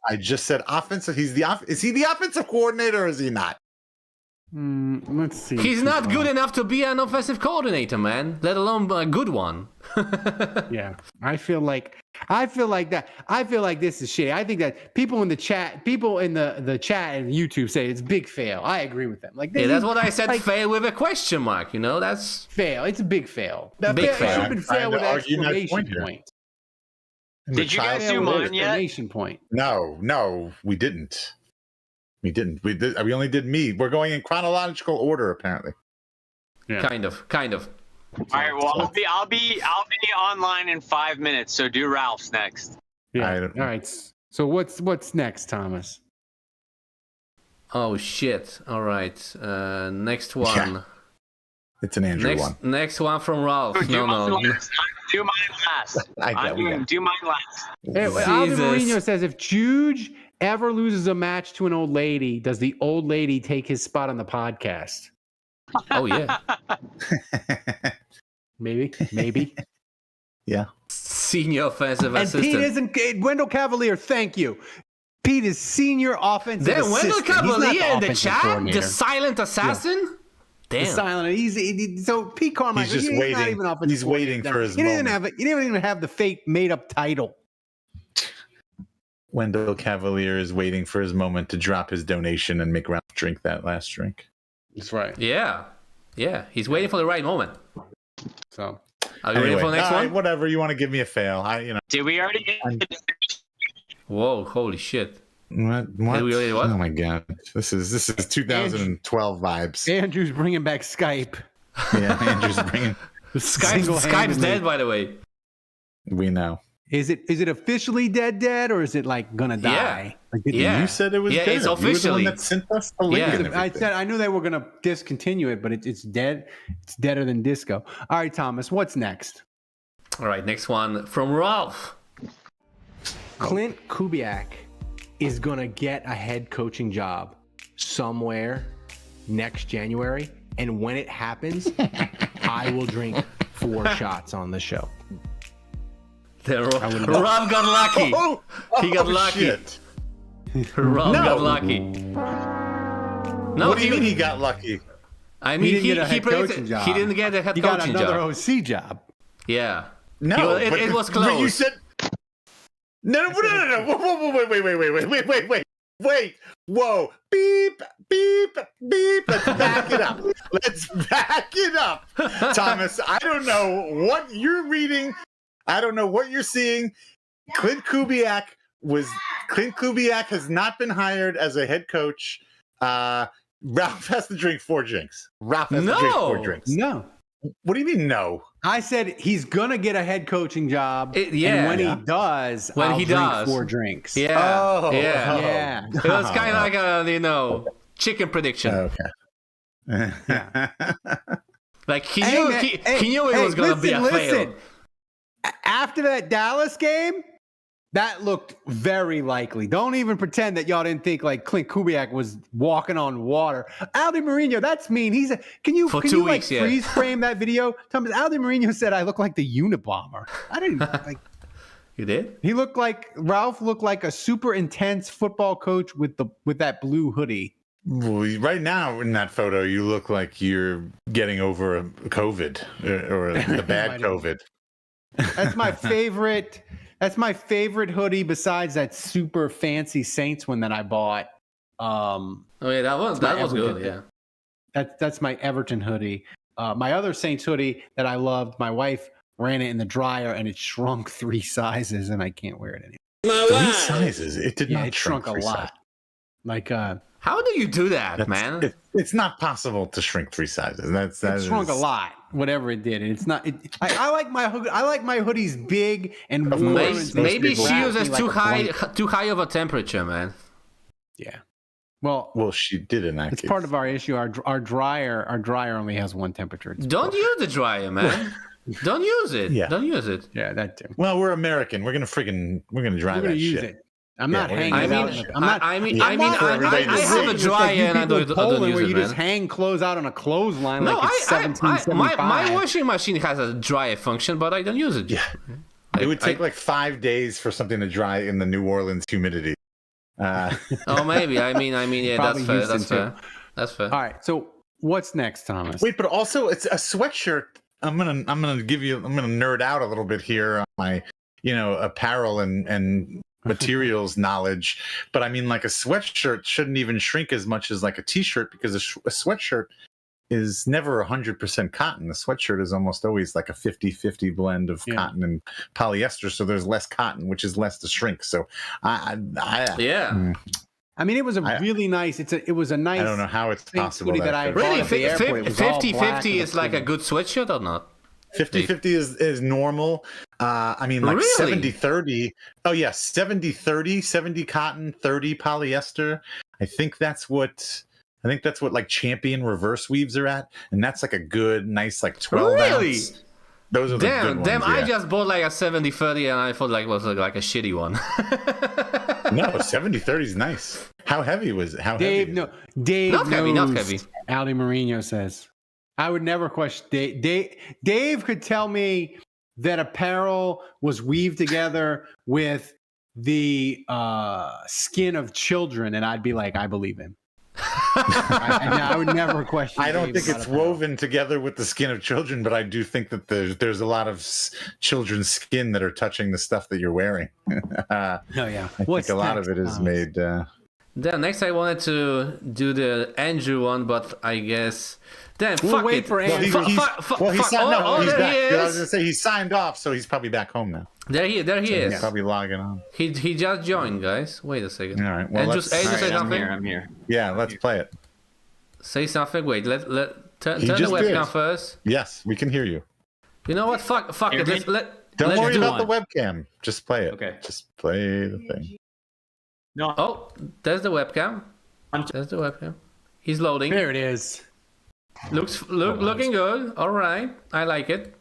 I just said offensive. Is he the offensive coordinator or is he not? Let's see. He's not good enough to be an offensive coordinator, man. Let alone a good one. Yeah, I feel like that. I feel like this is shitty. I think that people in the chat and YouTube say it's big fail. I agree with them. Like, Yeah, that's what I said. Like, Fail with a question mark. You know, that's fail. It's a big fail. Big It fail. should have been I'm fail trying with to argue my exclamation point here. point. Did you guys Fail do with mine yet? exclamation point. No, we didn't. We didn't. We only did me. We're going in chronological order, apparently. Yeah. kind of. All right, well, I'll be online in 5 minutes. So do Ralph's next. Yeah. All right. So what's next, Thomas? Oh shit! All right, next one. Yeah. It's an Andrew one. Next one from Ralph. Do No. mine last. Do mine last. I get it. Do mine last. Hey, Alvin Jesus. Marino says if Juge ever loses a match to an old lady, does the old lady take his spot on the podcast? Oh yeah. Maybe. Yeah. Senior offensive And assistant. Pete isn't Wendell Cavalier. Thank you. Pete is senior offensive Then assistant. Wendell He's not Cavalier in the offensive chat, coordinator. the silent assassin. The Damn. silent. So Pete Carmichael. He's just not waiting. even offensive He's waiting coordinator. for his He didn't moment. he didn't even have the fake made up title. Wendell Cavalier is waiting for his moment to drop his donation and make Ralph drink that last drink. That's right. Yeah. He's waiting for the right moment. So Are you ready for the next all right, one? whatever. You want to give me a fail? Did we already get Whoa! Holy shit! What? Did we really what? Oh my god! This is 2012 vibes. Andrew's bringing back Skype. Yeah, Andrew's bringing. Skype's Single-handedly. dead, by the way. We know. Is it officially dead, or is it like gonna die? Like, Yeah. You said it was Yeah, dead. it's You were the one officially. that sent us the link Yeah. and I everything. said I knew they were gonna discontinue it, but it's dead. It's deader than disco. All right, Thomas, what's next? All right, next one from Ralph. Clint Kubiak is gonna get a head coaching job somewhere next January, and when it happens, I will drink 4 shots on the show. Rob got lucky. He got lucky. Shit. Rob No. got lucky. No, What do you mean he got lucky? I mean, didn't get a head coaching job. He didn't get a head He got coaching another job. OC job. Yeah. No, It was But you close. said no. Wait. Whoa. Beep. Let's back it up. Thomas, I don't know what you're reading. I don't know what you're seeing. Clint Kubiak has not been hired as a head coach. Ralph has to drink 4 drinks. Ralph has to drink 4 drinks. No. What do you mean no? I said he's gonna get a head coaching job. And when he does, I'll drink 4 drinks. Yeah. Oh. Yeah. It was kind of like a, chicken prediction. Okay. Like he Hey, knew man, he knew it was gonna be a fail. After that Dallas game, that looked very likely. Don't even pretend that y'all didn't think like Clint Kubiak was walking on water. Aldi Marino, that's mean. Can you weeks, yeah. freeze frame that video? Thomas, Aldi Marino said I look like the Unabomber. I didn't like. You did? Ralph looked like a super intense football coach with that blue hoodie. Well, right now in that photo, you look like you're getting over a COVID or the bad COVID. That's my favorite. That's my favorite hoodie besides that super fancy Saints one that I bought. Oh yeah, that was good. Yeah. That's my Everton hoodie. My other Saints hoodie that I loved, my wife ran it in the dryer and it shrunk 3 sizes and I can't wear it anymore. 3 sizes. It did not It shrunk a 3 lot. sizes. Like How do you do that, man? It's not possible to shrink 3 sizes. it shrunk a lot. Whatever it did, and it's not. I like my hoodies big and warm. Maybe she uses like too a high blanket. of a temperature, man. Yeah. Well, she did in that it's case. part of our issue. Our dryer only has 1 temperature. It's Don't use the dryer, man. Don't use it. Yeah. Don't use it. Yeah, that too. Well, we're American. We're gonna dry We're gonna that use shit. it. I'm not we're hanging gonna it out. use it. I have a It's dryer like you and I people in don't Poland use where it, you man. just hang clothes out on a clothesline No, like it's 1775. my washing machine has a dryer function, but I don't use it. Yeah. It would take like 5 days for something to dry in the New Orleans humidity. Oh, maybe. I mean, yeah, that's Probably fair. Houston, That's fair. That's fair. All right. So what's next, Thomas? Wait, but also it's a sweatshirt. I'm gonna nerd out a little bit here on my, apparel and materials knowledge. But I mean, like a sweatshirt shouldn't even shrink as much as like a t-shirt because a sweatshirt is never 100% cotton. The sweatshirt is almost always like a 50-50 blend of cotton and polyester. So there's less cotton, which is less to shrink. So Yeah. I mean, it was really nice. It was a nice. I don't know how it's possible. That I Really, bought at the airport. It was all black 50-50 is like a good sweatshirt or not? 50-50 is normal. I mean, like Really? 70-30. Oh yeah, 70-30, 70 cotton, 30 polyester. I think that's what like champion reverse weaves are at, and that's like a good, nice like 12 Really? ounce. Those are the good ones. Damn! I yeah. just bought like a 70-30 and I thought like it was like a shitty one. No, 70-30 is nice. How heavy was it? Dave heavy? Dave Not heavy, not knows, heavy. Ali Marino says, I would never question Dave could tell me that apparel was weaved together with the skin of children, and I'd be like, I believe him. I would never question. I don't Dave think about it's apparel. woven together with the skin of children, but I do think that there's a lot of children's skin that are touching the stuff that you're wearing. Oh yeah, I think a lot of it is made. Then next I wanted to do the Andrew one, but I guess then We'll fuck wait it. for Well, Andrew. he's Fuck, he's there back. he I was is. gonna say he signed off, so he's probably back home now. There he He's is. probably logging on. He just joined, guys. Wait a second. All right. Well, Andrew, let's, say All right, something. I'm here. yeah, let's play it. Say something. Wait, let turn He the just webcam did. first. Yes, we can hear you. You know what? Fuck it. Hear me? Don't let's worry do about one. the webcam. Just play it. Okay. Just play the thing. No, Oh, there's the webcam. There's the webcam. He's loading. There it is. Looking good. All right, I like it.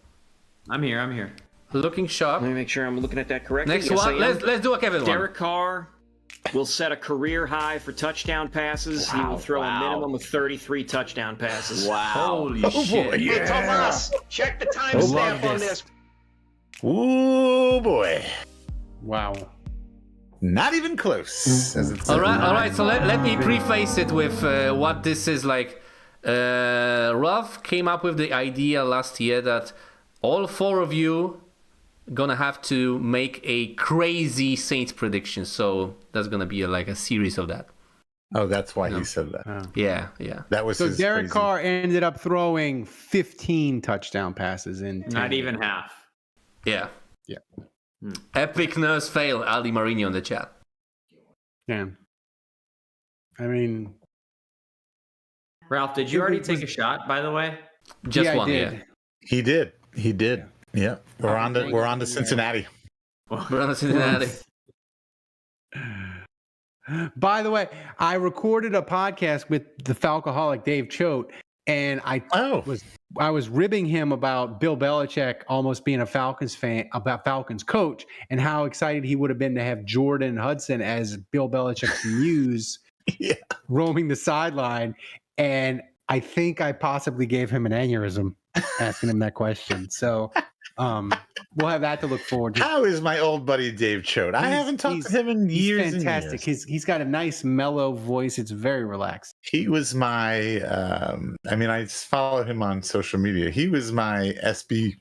I'm here. Looking sharp. Let me make sure I'm looking at that correctly. Next Yes, one. I am. Let's do a Kevin one. Derek Carr, will set a career high for touchdown passes. He will throw a minimum of 33 touchdown passes. Holy boy, shit. Hey, Tomas, check the timestamp on this. Oh boy. Wow. Not even close. As it All says. right. So let me preface it with what this is like. Ralph came up with the idea last year that all 4 of you gonna have to make a crazy Saints prediction. So that's gonna be like a series of that. Oh, that's why he said that. Yeah. That was So his Derek crazy. Carr ended up throwing 15 touchdown passes in 10 Not even games. half. Yeah. Yeah. Epic nurse fail, Ali Marini on the chat. Yeah. I mean, Ralph, did you already take a shot, by the way? Just yeah, one, I did. yeah. He did. Yeah. We're on to Cincinnati. We're on Cincinnati. By the way, I recorded a podcast with the Falcoholic Dave Choate, and I was ribbing him about Bill Belichick almost being a Falcons fan, about Falcons coach, and how excited he would have been to have Jordan Hudson as Bill Belichick's muse roaming the sideline. And I think I possibly gave him an aneurysm asking him that question. So we'll have that to look forward to. How is my old buddy Dave Choate? I haven't talked to him in years. He's fantastic. And years. He's got a nice mellow voice. It's very relaxed. He was my. I follow him on social media. He was my SB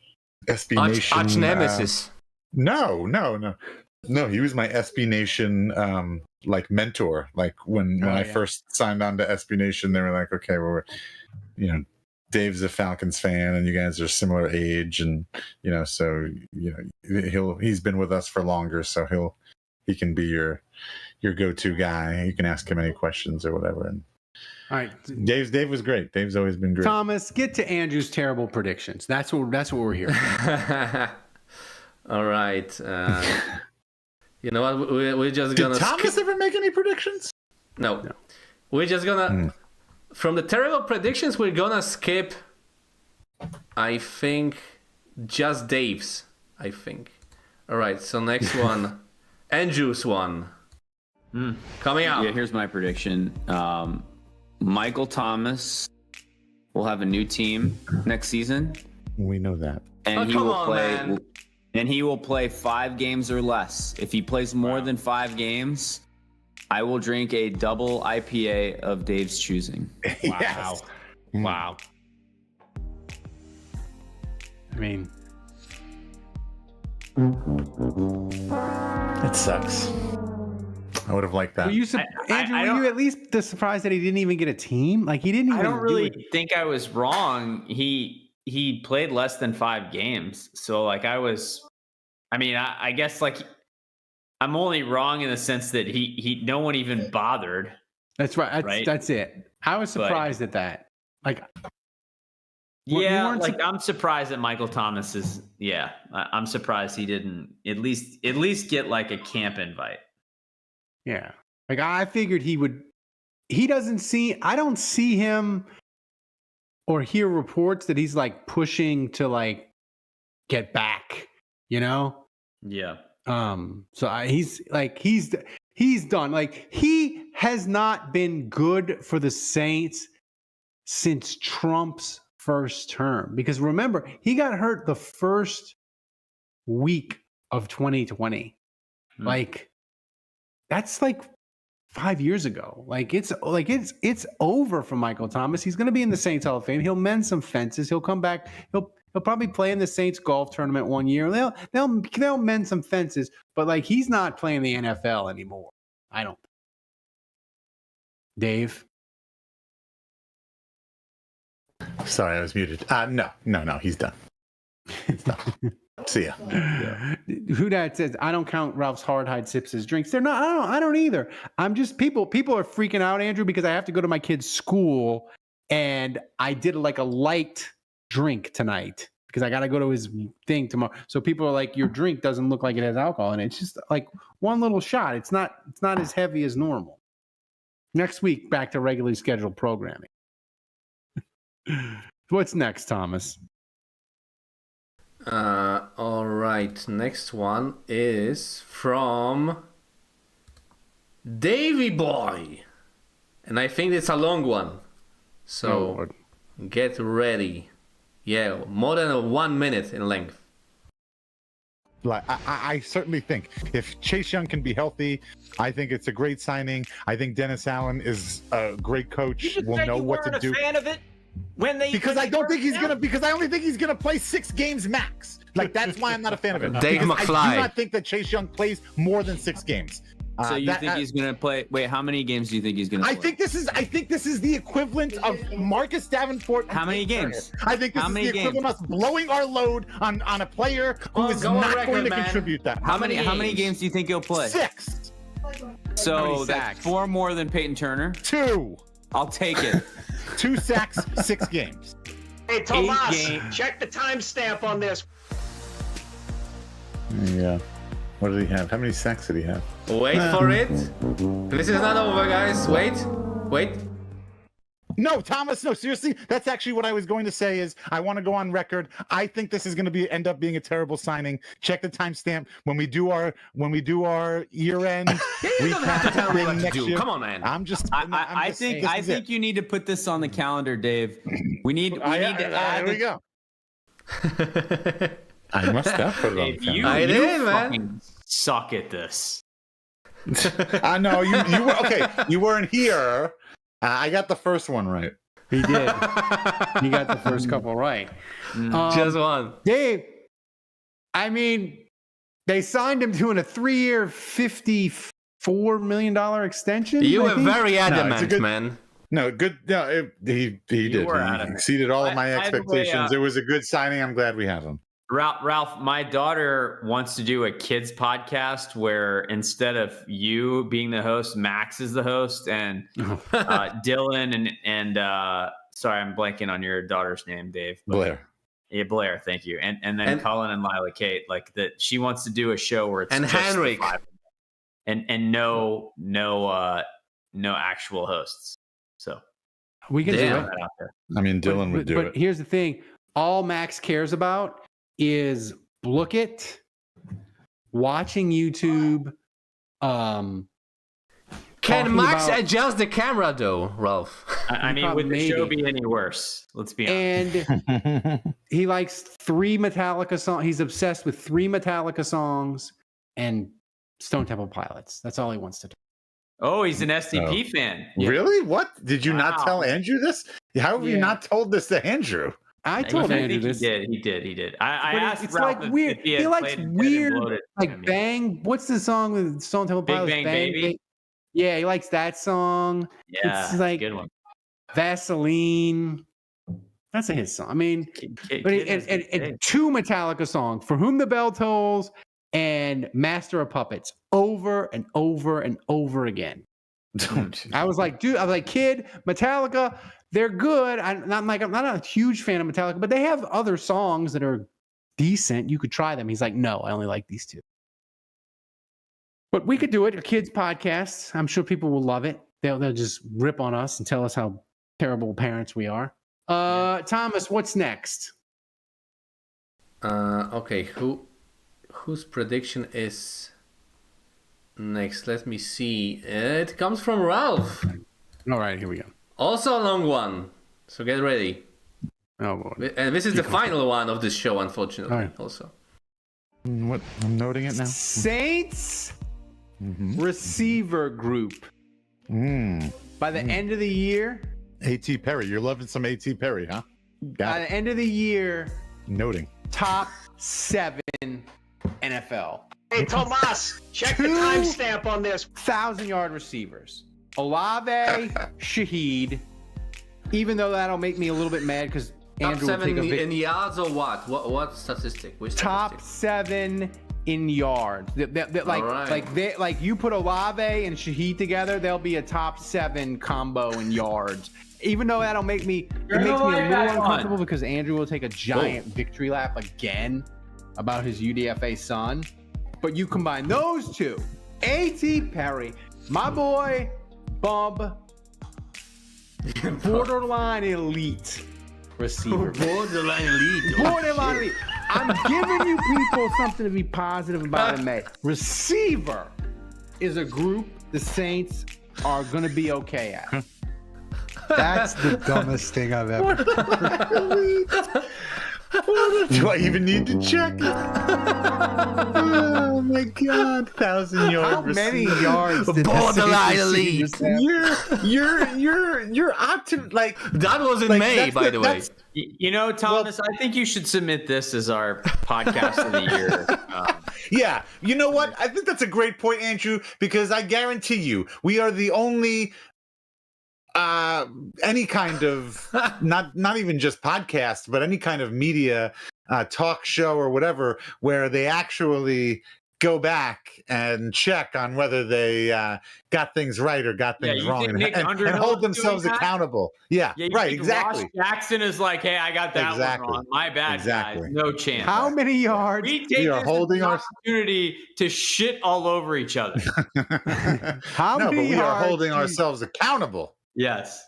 Nation Arch nemesis. No. He was my SB Nation like mentor. Like when I first signed on to SB Nation, they were like, okay, well, Dave's a Falcons fan, and you guys are similar age, and so he's been with us for longer, so he can be your go-to guy. You can ask him any questions or whatever. And all right, Dave was great. Dave's always been great. Thomas, get to Andrew's terrible predictions. That's what we're here for. All right. You know what? We're just gonna. Did Thomas ever make any predictions? No. We're just gonna. From the terrible predictions, we're gonna skip. I think just Dave's. I think. All right. So next one, Andrew's one. Coming out. Yeah, here's my prediction. Michael Thomas will have a new team next season, We know that. and come on, man. he will play 5 games or less. If he plays more than 5 games, I will drink a double IPA of Dave's choosing. Yes. Wow. I mean, It sucks. I would have liked that. were you, Andrew? Were you at least surprised that he didn't even get a team? Like he didn't even. I don't do really it. think I was wrong. He played less than 5 games. So like I guess like I'm only wrong in the sense that he no one even bothered. That's right. That's it. I was surprised at that. Like, yeah, like I'm surprised that Michael Thomas is. Yeah, I'm surprised he didn't at least get like a camp invite. yeah. Like I figured he would. He doesn't see. I don't see him or hear reports that he's like pushing to like get back. Yeah. So he's done. Like he has not been good for the Saints since Trump's first term. Because remember, he got hurt the first week of 2020. Like that's like 5 years ago. It's over for Michael Thomas. He's going to be in the Saints Hall of Fame. He'll mend some fences. He'll come back. He'll probably play in the Saints golf tournament one year. They'll mend some fences, but like he's not playing the NFL anymore. I don't. Dave. Sorry, I was muted. No, he's done. He's done. See ya. Who that says I don't count Ralph's hard hide sips as drinks. They're not. I don't either. I'm just people are freaking out, Andrew, because I have to go to my kid's school, and I did like a light drink tonight because I got to go to his thing tomorrow. So people are like, your drink doesn't look like it has alcohol in it. It's just like one little shot. It's not as heavy as normal. Next week, back to regularly scheduled programming. What's next, Thomas? All right. Next one is from Davy Boy. And I think it's a long one. So get ready. Yeah, more than 1 minute in length. Like I certainly think if Chase Young can be healthy, I think it's a great signing. I think Dennis Allen is a great coach. You just Will said know you what weren't to do. a fan of it Because I don't think he's gonna. Because I only think he's gonna play 6 games max. Like that's why I'm not a fan of it. Dave Because McFly. I do not think that Chase Young plays more than 6 games. So you think he's gonna play? Wait, how many games do you think he's gonna play? I think this is the equivalent of Marcus Davenport. And How many Tate games? Turner. I think this How is many the equivalent of us blowing our load on a player who is go on not record, going to man. contribute that. How many games do you think he'll play? 6. So that's 4 more than Peyton Turner. 2. I'll take it. 2 sacks, 6 games. Hey, Tomas, check the timestamp on this. Yeah. What did he have? How many sacks did he have? Wait for it. This is not over, guys. Wait. No, Thomas. No, seriously. That's actually what I was going to say. Is I want to go on record. I think this is going to end up being a terrible signing. Check the timestamp when we do our year end. You don't have to tell me what to next do. year. Come on, man. I think you need to put this on the calendar, Dave. We need to add. Here we go. I must have put it on. Dave, you did, man. fucking suck at this. I know you were okay. You weren't here. I got the first one right. He did. He got the first couple right. Just one. Dave, I mean, they signed him to a 3-year, $54 million extension. You I were think? very it's a adamant, good- man. No, good. No, he did. were He adamant. exceeded all of my By the way, expectations. It was a good signing. I'm glad we have him. Ralph, my daughter wants to do a kids podcast where instead of you being the host, Max is the host, and Dylan and sorry, I'm blanking on your daughter's name, Dave. Blair. Yeah, Blair, thank you. And then Colin and Lila Kate, like that. She wants to do a show where it's And just the Henrik. 5 of them. and no actual hosts. So We can Damn. do throw it. that out there. I mean, Dylan would do but it. here's the thing: all Max cares about is watching YouTube. Can Talking Max about- adjust the camera though, Ralph? I mean, would the show Maybe. be any worse? Let's be honest. And he likes 3 Metallica songs. He's obsessed with 3 Metallica songs and Stone Temple Pilots. That's all he wants to do. Oh, he's an SDP fan. Really? What? Did you not Wow. tell Andrew this? How have you Yeah. not told this to Andrew? I told Andrew think this. He did. I But asked it's Ralph like if weird. he He had likes played Dead and weird, Bloated. like I mean, Bang. What's the song with Stone Temple Big Pilots? Bang Baby? Yeah, he likes that song. Yeah, It's like good one. Vaseline. That's a hit song. I mean, Kid but has good and taste. 2 Metallica songs, For Whom the Bell Tolls and Master of Puppets, over and over and over again. I was like, kid, Metallica, they're good. I'm not a huge fan of Metallica, but they have other songs that are decent. You could try them. He's like, no, I only like these 2. But we could do it. A kids podcast. I'm sure people will love it. They'll just rip on us and tell us how terrible parents we are. Thomas, what's next? Okay, whose prediction is next? Let me see. It comes from Ralph. All right, here we go. Also a long one, so get ready. Oh boy. And this is the final one of this show, unfortunately. All right. Also, What? I'm noting it now. Saints receiver group. By the end of the year, A.T. Perry. You're loving some A.T. Perry, huh? by Got it. the end of the year, Noting. top 7 NFL. Hey, Tomas, check the 2 timestamp on this. 1,000-yard receivers. Olave, Shaheed. Even though that'll make me a little bit mad because top Andrew will 7 take a big in yards or what? What statistic? Which top statistic? 7 in yards. Like you put Olave and Shaheed together, they'll be a top 7 combo in yards. Even though that'll make me, it makes me a little uncomfortable because Andrew will take a giant victory lap again about his UDFA son. But you combine those 2, A.T. Perry, my boy, Bub, borderline elite receiver. Borderline elite. Borderline elite. I'm giving you people something to be positive about in May. Receiver is a group the Saints are going to be okay at. That's the dumbest thing I've ever. Do I even need to check? Oh my God! 1,000-yard. How many receiver. yards did Borderline the elite. Saints have? You're like That was in like, May, that's by the way. that's- You know, Thomas, I think you should submit this as our podcast of the year. Yeah, you know what? I think that's a great point, Andrew, because I guarantee you, we are the only any kind of not even just podcast, but any kind of media talk show or whatever, where they actually go back and check on whether they got things right or got things you wrong, think Nick and Underhill hold is themselves doing that? accountable. Yeah, you right, think exactly. Ross Jackson is like, hey, I got that Exactly. one wrong. My bad, Exactly. guys. No chance. How many yards? We take We are this holding as an our- opportunity to shit all over each other. How No, but many we are yards? holding do you- ourselves accountable. Yes.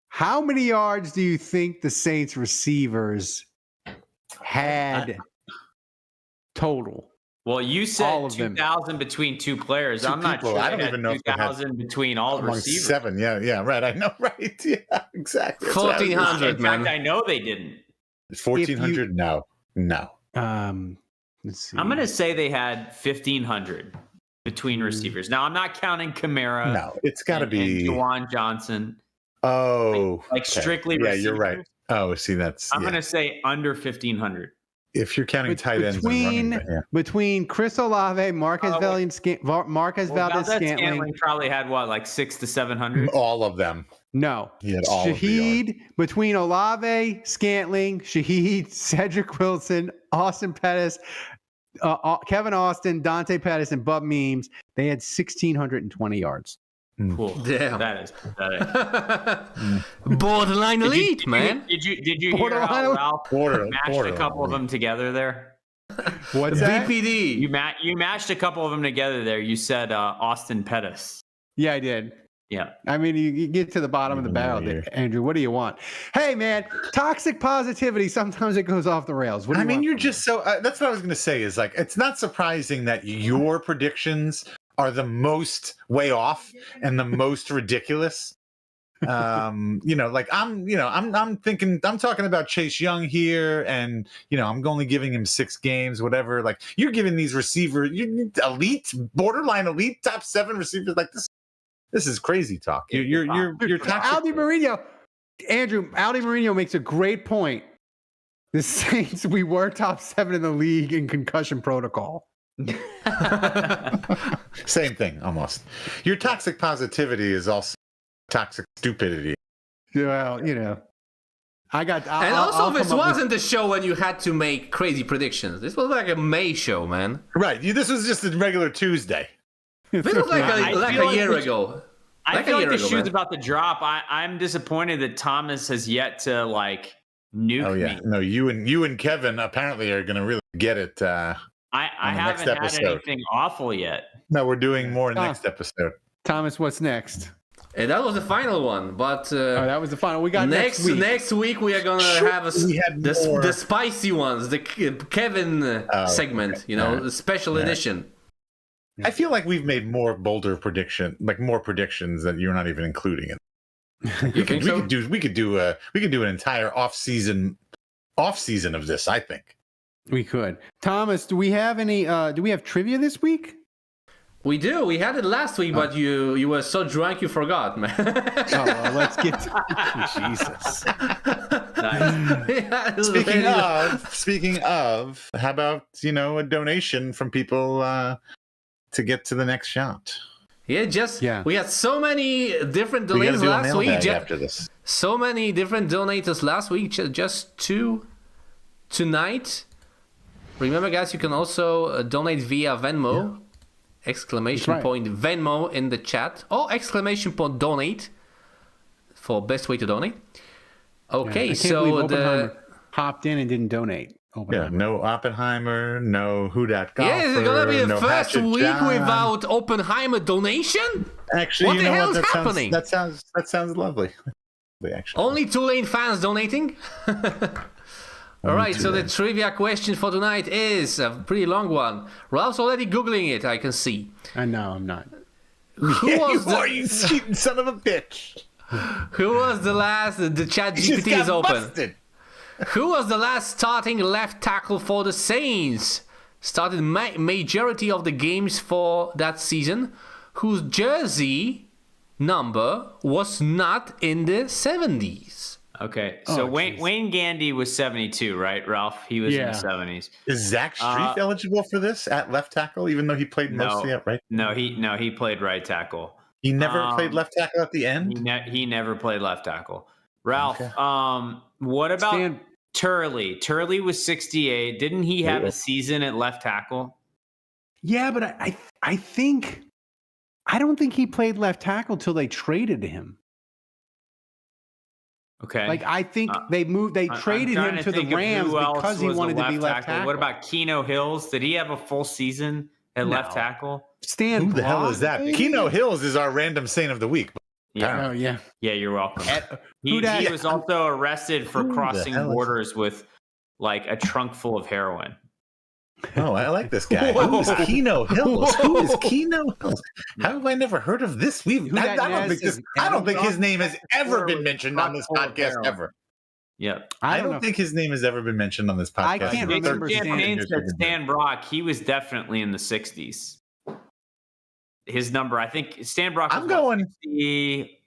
How many yards do you think the Saints receivers had total? Well, you All said of them. 2,000 between two players. Two I'm not people. sure I they don't had even know if they had 2,000 between all Among receivers. 7, yeah, right. I know, right? Yeah, exactly. That's what I was gonna 1,400, In man. fact, I know they didn't. say. 1,400? No. Let's see. I'm going to say they had 1,500 between receivers. Now, I'm not counting Kamara. No, it's got to and be. Juwan Johnson. Oh, Like okay. strictly Yeah, you're right. receivers. Oh, see, that's. I'm yeah. going to say under 1,500. If you're counting tight ends and running, between Chris Olave, Marquez Oh, Valdez Scantling Scantling. probably had what, like 600 to 700? all of them. No, He had all of the Shaheed between Olave, Scantling, Shaheed, Cedric Wilson, Austin Pettis, Kevin Austin, Dante Pettis, and Bub Memes. They had 1,620 yards. Cool. Damn. That is pathetic. Borderline elite, man. Did you hear Borderline how elite. Ralph mashed a couple of them together there? What's that? BPD. You mashed a couple of them together there. You said Austin Pettis. Yeah, I did. Yeah. I mean, you get to the bottom of the barrel, there, Andrew. What do you want? Hey, man, toxic positivity. Sometimes it goes off the rails. What do I you mean, want you're from just so. That's what I was going to say. Is like, it's not surprising that your predictions are the most way off and the most ridiculous. Like I'm thinking, I'm talking about Chase Young here, and I'm only giving him 6 games, whatever. Like, you're giving these receivers, elite, borderline elite, top 7 receivers. Like, this is crazy talk. You're toxic. Aldi Marino. Andrew, Aldi Marino makes a great point. The Saints, we were top 7 in the league in concussion protocol. Same thing, almost. Your toxic positivity is also toxic stupidity. Well, I got. And also, this wasn't a show when you had to make crazy predictions. This was like a May show, man. Right. This was just a regular Tuesday. This was like a year ago. I feel like the shoe's about to drop. I'm disappointed that Thomas has yet to nuke me. No, you and Kevin apparently are going to really get it. I haven't had anything awful yet. No, we're doing more next episode. Thomas, what's next? And that was the final one, but that was the final. We got next week. Next week we are gonna have the spicy ones, the Kevin segment. The special edition. I feel like we've made more predictions that you're not even including in. We could do an entire off season of this. I think we could. Thomas, do we have any? Do we have trivia this week? We do. We had it last week, but you were so drunk you forgot, man. Well, let's get to Jesus. Nice. Speaking of, how about a donation from people to get to the next shot? We had so many different donators last week. After this. So many different donators last week. Just 2 tonight. Remember, guys, you can also donate via Venmo. Exclamation point Venmo in the chat. Or exclamation point donate for best way to donate. Okay, so Oppenheimer hopped in and didn't donate. Yeah, no Oppenheimer, no Who Dat Golfer. Yeah, is it gonna be the first Hatchet week John. without Oppenheimer donation? Actually, what the hell is happening? That sounds lovely. Actually, only Tulane fans donating. All right, so the trivia question for tonight is a pretty long one. Ralph's already Googling it, I can see. I know, I'm not. Who was you are, you cheating son of a bitch. Who was the last? The chat You just GPT is got open. busted. Who was the last starting left tackle for the Saints? Started majority of the games for that season, whose jersey number was not in the 70s. Okay, so Wayne Gandy was 72, right, Ralph? He was in the 70s. Is Zach Strief eligible for this at left tackle, even though he played mostly at right? No, he played right tackle. He never played left tackle at the end? He never played left tackle. Ralph, what about Turley? Turley was 68. Didn't he have a season at left tackle? Yeah, but I don't think he played left tackle till they traded him. Okay. Like I think they traded him to the Rams because he wanted to be left tackle. What about Keno Hills? Did he have a full season at left tackle? Who the hell is that? Keno Hills is our random saint of the week. Yeah. Oh yeah. Yeah, you're welcome. He was also arrested for crossing borders with like a trunk full of heroin. Oh, I like this guy. Who is Keno Hills? Who is Keno Hills? How have I never heard of this? I don't think his name has ever been mentioned on this podcast ever. Yep. I don't think his name has ever been mentioned on this podcast. I can't remember. Stan Brock. He was definitely in the 60s. His number, I think, Stan Brock. I'm going.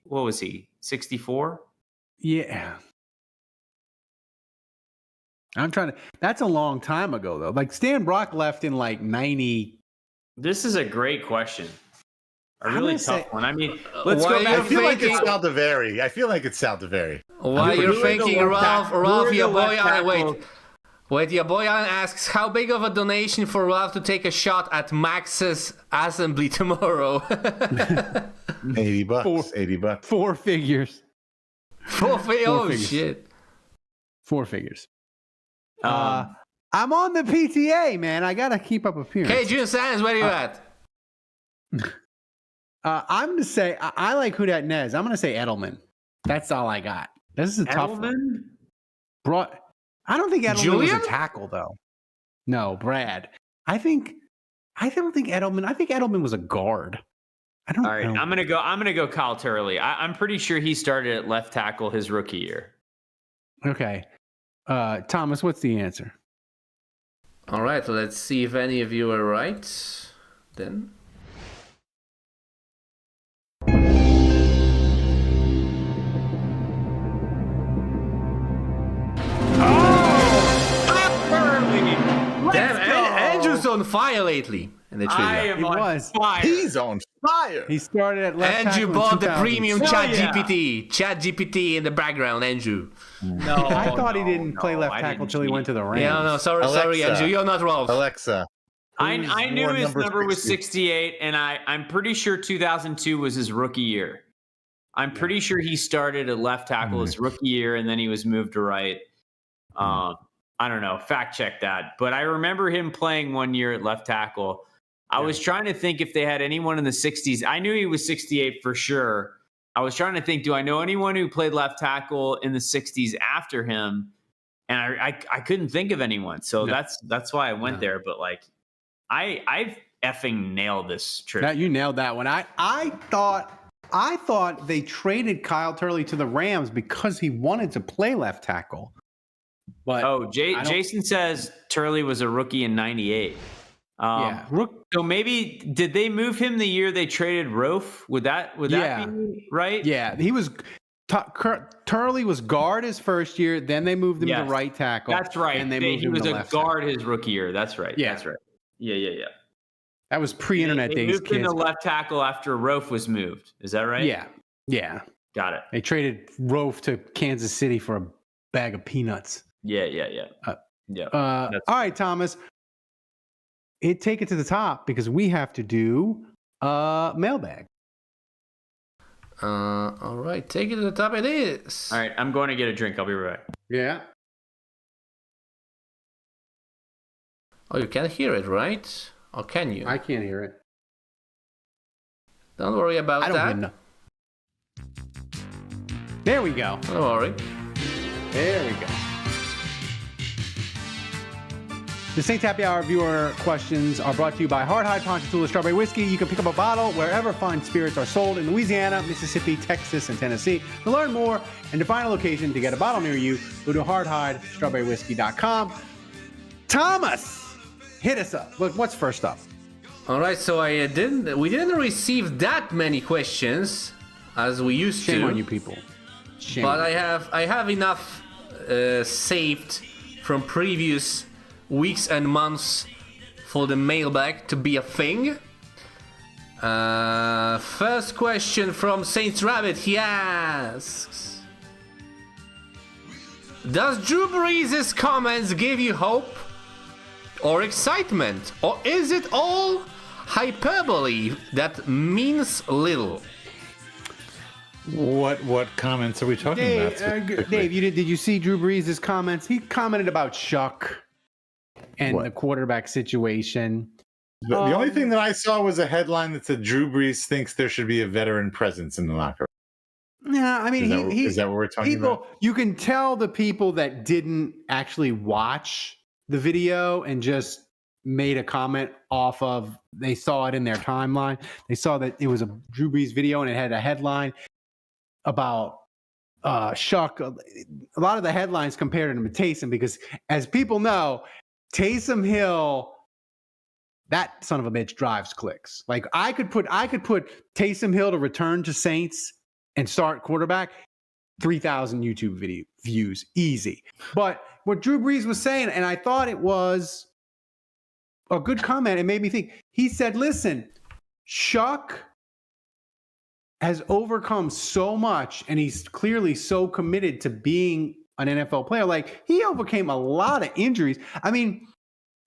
What was he? 64. Yeah. I'm trying to. That's a long time ago, though. Like Stan Brock left in like 90. This is a great question. A really tough one. I mean, let's Why go back. I feel like it's Saldiveri. While you're thinking, Ralph, your boy your boy Alan asks, how big of a donation for Ralph to take a shot at Max's assembly tomorrow? $80. $80. Four figures. Oh shit. 4 figures. I'm on the PTA, man. I gotta keep up appearances. Hey, June Sands, where are you at? I'm gonna say I like Who Dat Nez. I'm gonna say Edelman. That's all I got. This is a tough one. I don't think Edelman was a tackle though. No, Brad. I don't think Edelman. I think Edelman was a guard. I don't. All right, know. I'm gonna go Kyle Turley. I'm pretty sure he started at left tackle his rookie year. Okay. Thomas, what's the answer? All right, let's see if any of you are right. Then. Damn, Andrew's on fire lately in the trivia. I am on fire. He's on fire. He started at left tackle. Andrew bought the premium ChatGPT. ChatGPT in the background, Andrew. No, I thought he didn't play left tackle until he went to the Rams. Yeah, no, sorry, Andrew. You're not Ralph. Alexa. I knew his number was 68, and I'm pretty sure 2002 was his rookie year. I'm pretty sure he started at left tackle his rookie year, and then he was moved to right. I don't know. Fact check that. But I remember him playing 1 year at left tackle. I was trying to think if they had anyone in the 60s. I knew he was 68 for sure. I was trying to think, do I know anyone who played left tackle in the 60s after him? And I couldn't think of anyone. So that's why I went there. But like, I effing nailed this trip. You nailed that one. I thought they traded Kyle Turley to the Rams because he wanted to play left tackle. But Jason says Turley was a rookie in 98. So maybe did they move him the year they traded Rofe? Would that be right? Yeah, he was. Turley was guard his first year. Then they moved him to right tackle. That's right. And he was a guard his rookie year. That's right. Yeah. That's right. Yeah. That was pre-internet days. They moved him to left tackle after Rofe was moved. Is that right? Yeah. Got it. They traded Rofe to Kansas City for a bag of peanuts. Yeah. All right, Thomas. Take it to the top because we have to do mailbag. All right, take it to the top. It is. All right, I'm going to get a drink. I'll be right back. Yeah. Oh, you can hear it, right? Or can you? I can't hear it. Don't worry about that. I don't know. There we go. Don't worry. There we go. The Saints Happy Hour viewer questions are brought to you by Hardhide Ponchatoula Strawberry Whiskey. You can pick up a bottle wherever fine spirits are sold in Louisiana, Mississippi, Texas, and Tennessee. To learn more and to find a location to get a bottle near you, go to hardhidestrawberrywhiskey.com. Thomas, hit us up. What's first up? All right, so we didn't receive that many questions as we used to. Shame on you people. Shame. But I have enough saved from previous weeks and months for the mailbag to be a thing. First question from Saints Rabbit. He asks, does Drew Brees' comments give you hope or excitement, or is it all hyperbole that means little? What comments are we talking about? Dave, did you see Drew Brees' comments? He commented about Shuck and the quarterback situation. The only thing that I saw was a headline that said Drew Brees thinks there should be a veteran presence in the locker room. Yeah, I mean, is that what we're talking about? You can tell the people that didn't actually watch the video and just made a comment off of, they saw it in their timeline. They saw that it was a Drew Brees video and it had a headline about Shuck. A lot of the headlines compared him to Taysom because, as people know, Taysom Hill, that son of a bitch drives clicks. Like I could put Taysom Hill to return to Saints and start quarterback, 3,000 YouTube video views, easy. But what Drew Brees was saying, and I thought it was a good comment, it made me think. He said, listen, Shuck has overcome so much, and he's clearly so committed to being an NFL player. Like, he overcame a lot of injuries. I mean,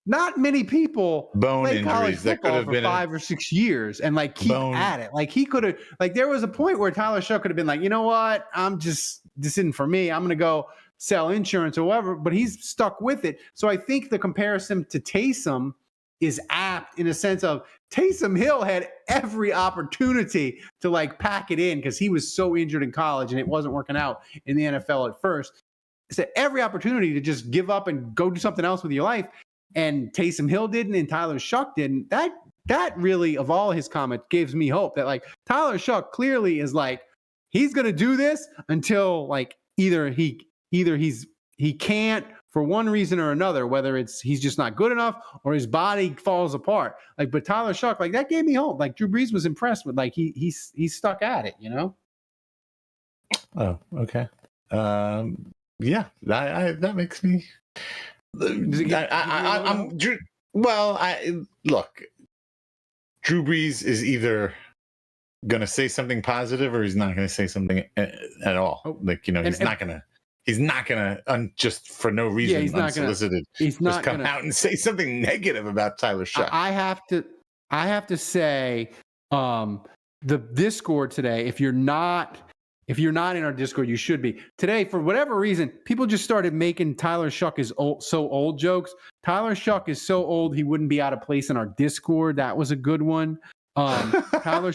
not many people play college football for 5 or 6 years and like keep at it. Like, he could have, like, there was a point where Tyler Shuck could have been like, you know what? This isn't for me. I'm going to go sell insurance or whatever, but he's stuck with it. So I think the comparison to Taysom is apt in a sense of Taysom Hill had every opportunity to like pack it in because he was so injured in college and it wasn't working out in the NFL at first. So every opportunity to just give up and go do something else with your life. And Taysom Hill didn't and Tyler Shuck didn't. That really, of all his comments, gives me hope that like Tyler Shuck clearly is like, he's going to do this until like either he can't for one reason or another, whether it's he's just not good enough or his body falls apart. Like, but Tyler Shuck, like that gave me hope. Like Drew Brees was impressed with, like he's stuck at it, you know? Oh, okay. Yeah, that makes me. I'm Drew. Well, look. Drew Brees is either going to say something positive or he's not going to say something at all. Like, you know, he's not going to just for no reason, he's unsolicited, he's not just come out and say something negative about Tyler Shuck. I have to say, the Discord today, if you're not in our Discord, you should be. Today, for whatever reason, people just started making Tyler Shuck is so old jokes. Tyler Shuck is so old he wouldn't be out of place in our Discord. That was a good one. Tyler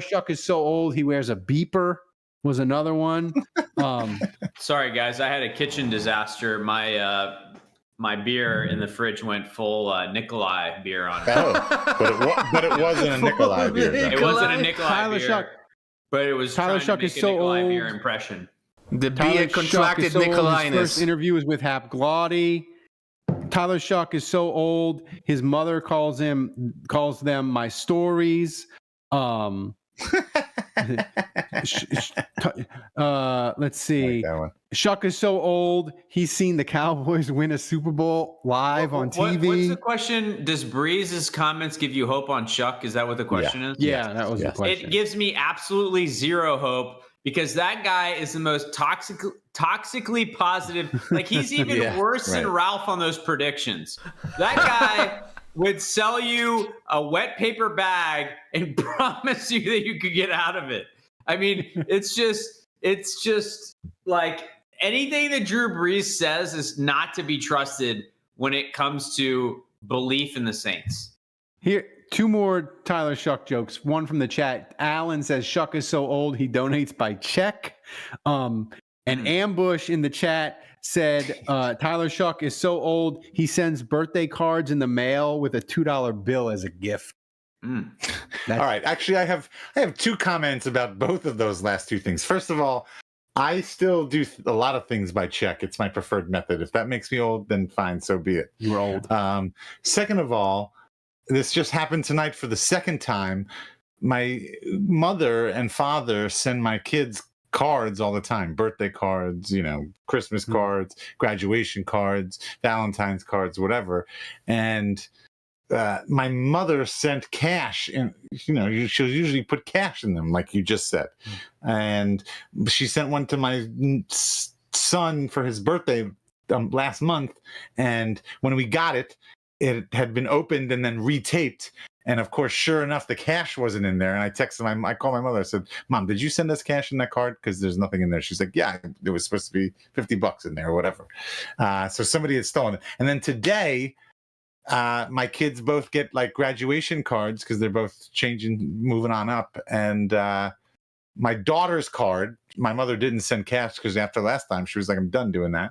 Shuck is so old he wears a beeper was another one. Sorry guys, I had a kitchen disaster. My beer in the fridge went full Nikolai beer on it. Oh, but it wasn't a Nikolai beer. It wasn't a Nikolai Tyler beer. Shuck. But it was Tyler Shuck is so Nikolai old. beer impression. The Tyler beer contracted Nikolai. His first interview was with Hap Glotty. Tyler Shuck is so old. His mother calls them my stories. Let's see. Like Shuck is so old. He's seen the Cowboys win a Super Bowl live on TV. What's the question? Does Breeze's comments give you hope on Shuck? Is that what the question is? Yeah, that was the question. It gives me absolutely zero hope because that guy is the most toxically positive. Like, he's even worse than Ralph on those predictions. That guy would sell you a wet paper bag and promise you that you could get out of it. I mean, it's just like anything that Drew Brees says is not to be trusted when it comes to belief in the Saints. Here, two more Tyler Shuck jokes. One from the chat. Alan says Shuck is so old he donates by check. And Ambush in the chat said Tyler Shuck is so old he sends birthday cards in the mail with a $2 bill as a gift. All right. Actually, I have 2 comments about both of those last 2 things. First of all, I still do a lot of things by check. It's my preferred method. If that makes me old, then fine, so be it. You're old. Second of all, this just happened tonight for the second time. My mother and father send my kids cards all the time, birthday cards, Christmas cards, graduation cards, Valentine's cards, whatever. And my mother sent cash in, she'll usually put cash in them, like you just said. And she sent one to my son for his birthday last month. And when we got it, it had been opened and then retaped. And of course, sure enough, the cash wasn't in there. And I texted I called my mother. I said, Mom, did you send us cash in that card? Because there's nothing in there. She's like, yeah, it was supposed to be $50 in there or whatever. So somebody had stolen it. And then today, my kids both get like graduation cards because they're both moving on up. And my daughter's card, my mother didn't send cash because after last time, she was like, I'm done doing that.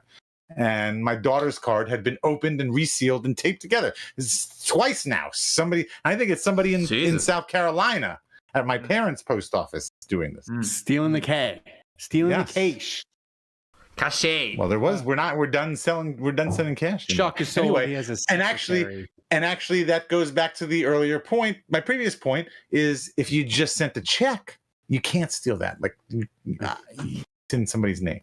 And my daughter's card had been opened and resealed and taped together. It's twice now. I think it's somebody in South Carolina at my parents' post office doing this. Stealing the cash. The cash. Cachet. Well, there was. We're done selling. We're done sending cash. Chuck is so he has a secretary. And actually, that goes back to the earlier point. My previous point is if you just sent a check, you can't steal that. Like it's in somebody's name.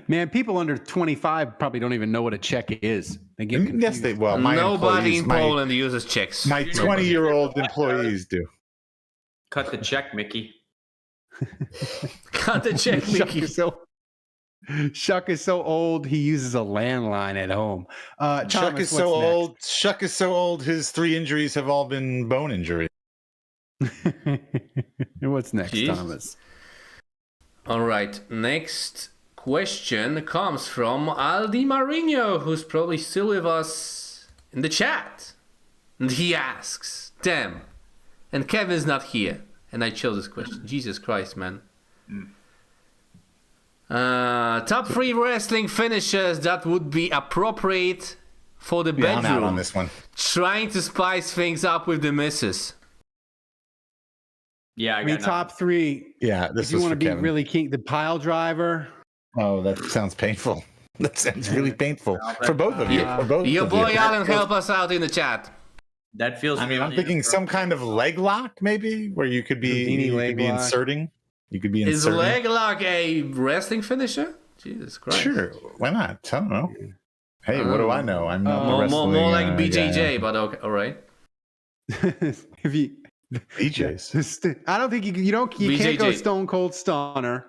Man, people under 25 probably don't even know what a check is. They get confused. Yes, nobody in Poland uses checks. My 20-year-old employees do. Cut the check, Mickey. Cut the check, Mickey. Shuck is so old he uses a landline at home. Chuck is so old. Shuck is so old. His 3 injuries have all been bone injuries. What's next, Jeez. Thomas? All right, next question comes from Aldi Marino, who's probably still with us in the chat. And he asks, damn, and Kevin's not here. And I chose this question. Jesus Christ, man. Top 3 wrestling finishers that would be appropriate for the bedroom. I'm out on this one. Trying to spice things up with the missus. Yeah, I got top 3. Yeah, this if you is want to be Kevin. really king, the pile driver. Oh, that sounds painful. That sounds really painful for both of you. Your boy Alan, help us out in the chat. That feels. I'm thinking some kind of leg lock, maybe, where you could be inserting. You could be inserting. Is leg lock a wrestling finisher? Jesus Christ. Sure, why not? I don't know. Hey, what do I know? I'm not the wrestling, more like BJJ, but okay, all right. If you BJs, I don't think you can't go Stone Cold Stunner.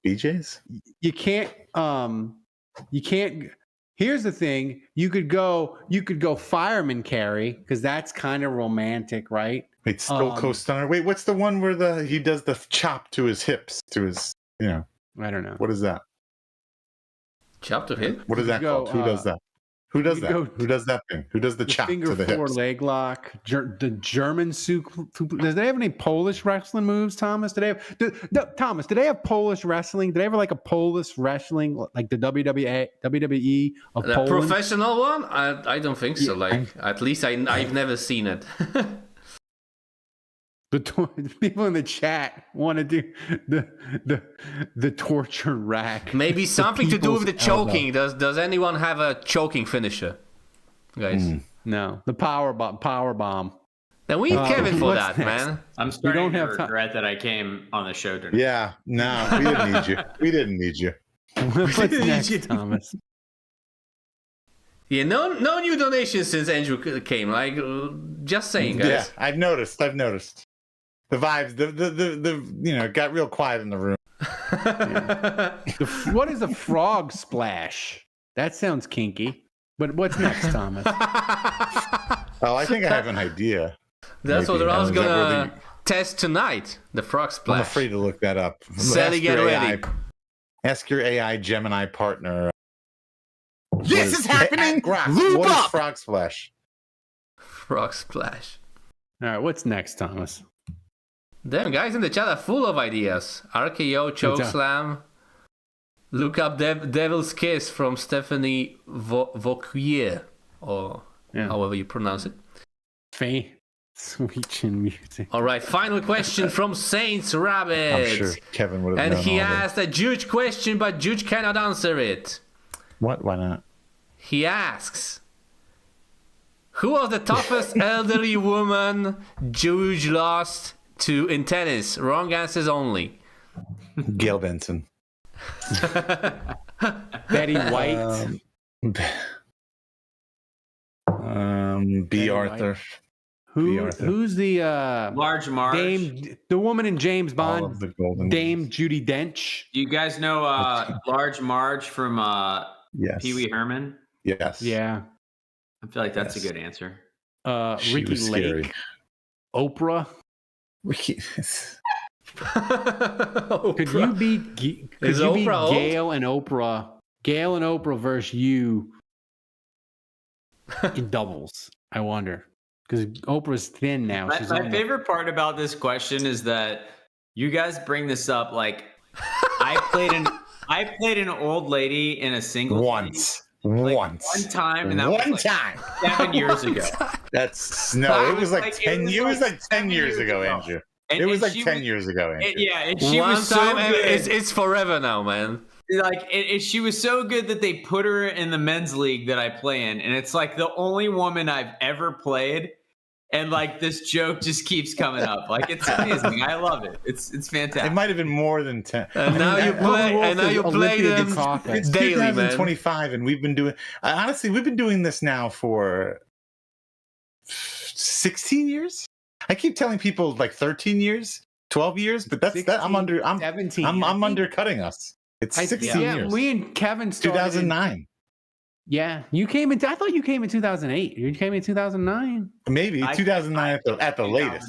BJs, you can't. Here's the thing: you could go fireman carry because that's kind of romantic, right? Wait, Stone Cold Stunner. Wait, what's the one where he does the chop to his hips, to his, I don't know. What is that? Chop to hip? What is that called? Who does that? Who does that? Who does that thing? Who does the chop to the hips? Finger 4 leg lock. The German Does they have any Polish wrestling moves, Thomas? Do they have Polish wrestling? Do they have like a Polish wrestling, like the WWE of the Poland? Professional one? I don't think so. Like, at least I've never seen it. The people in the chat want to do the torture rack. Maybe something to do with the choking. Does anyone have a choking finisher, guys? No, the power bomb. Then we need Kevin for that, man. I'm starting to regret that I came on the show today. Yeah, no, we didn't need you. We didn't need you. What's next, Thomas? Yeah, no new donations since Andrew came. Like, just saying, guys. Yeah, I've noticed. The vibes, the got real quiet in the room. What is a frog splash? That sounds kinky. But what's next, Thomas? Oh, I think I have an idea. That's maybe. What I was gonna test tonight. The frog splash. I'm afraid to look that up. Sally, get ready. Ask your AI Gemini partner. This is happening. What is frog splash? Frog splash. All right, what's next, Thomas? Damn, guys in the chat are full of ideas. RKO, chokeslam. Look up Devil's Kiss from Stephanie Vauquier, or however you pronounce it. Sweet chin music. All right, final question from Saints Rabbit. I'm sure Kevin would have And known he all asked a huge question, but Juge cannot answer it. What? Why not? He asks, who was the toughest elderly woman Juge lost to in tennis? Wrong answers only. Gail Benson. Betty White. B. Arthur. Who's the Large Marge. Dame? The woman in James All of Bond. the golden. Dame Judi Dench. Do you guys know Large Marge from Yes. Pee Wee Herman? Yes. Yeah. I feel like that's Yes. a good answer. She Ricky was Lake. scary. Oprah. Could you beat Oprah old? Gail and Oprah? Gail and Oprah versus you in doubles. I wonder. Because Oprah's thin now. My favorite part about this question is that you guys bring this up like I played an old lady in a single Once. one time, and that was like time. 7 years ago. That's no. It was like 10. It was like 10 years ago, Andrew. And, It was and like she 10 years ago, Andrew. and she One was so time, good. it's forever now, man. Like she was so good that they put her in the men's league that I play in, and it's like the only woman I've ever played. And like this joke just keeps coming up. Like it's amazing. I love it. It's fantastic. It might have been more than 10. And now you play them It's daily, man. 2025, and we've been doing. Honestly, we've been doing this now for 16 years. I keep telling people like 13 years, 12 years, but that's 16, I'm 17. I'm undercutting us. It's 16 years. We and Kevin started 2009. Yeah, you came in. I thought you came in 2008. You came in 2009. Maybe 2009 at the latest.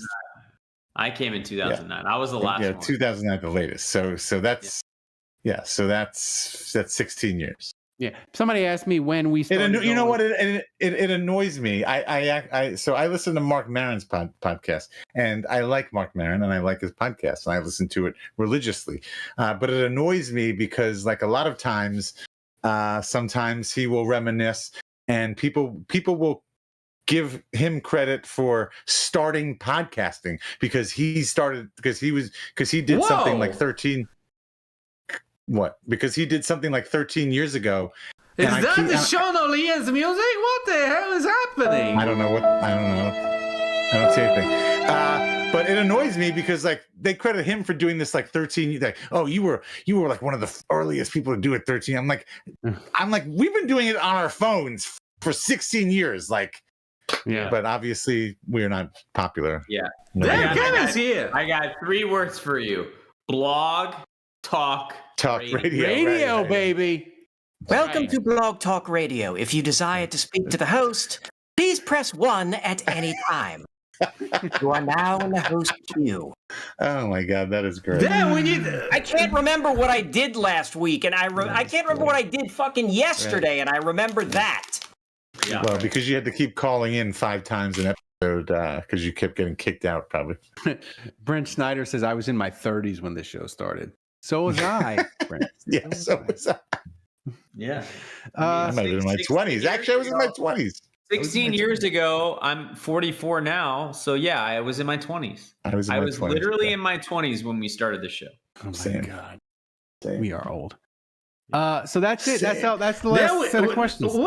I came in 2009. I was the last one. 2009 at the latest. So that's so that's 16 years. Yeah. Somebody asked me when we started. You know what? It annoys me. I listen to Mark Maron's podcast, and I like Mark Maron, and I like his podcast, and I listen to it religiously. But it annoys me because, like, a lot of times, sometimes he will reminisce, and people will give him credit for starting podcasting because he did something like 13. What? Because he did something like 13 years ago. Is that the Sean O'Lear's music? What the hell is happening? I don't know. I don't see anything. But it annoys me because like they credit him for doing this like 13. Like, oh, you were like one of the earliest people to do it 13. I'm like, we've been doing it on our phones for 16 years. Like, yeah. But obviously we're not popular. Yeah. There, Kevin's here. I got 3 words for you: blog, talk radio, right. Baby. Welcome to Blog Talk Radio. If you desire to speak to the host, please press 1 at any time. You are now in the host queue. Oh my God, that is great. I can't remember what I did last week, and I can't remember what I did fucking yesterday, and I remember that. Yeah. Well, because you had to keep calling in 5 times an episode because you kept getting kicked out, probably. Brent Snyder says I was in my 30s when this show started. So was I. Yeah, so was I. Yeah. I might have been in my 20s. Actually, I was in my 20s. 16 years ago, I'm 44 now. So yeah, I was in my 20s. I was literally in my 20s when we started the show. Oh my Same. God. Same. We are old. So that's it. That's the last set of questions. And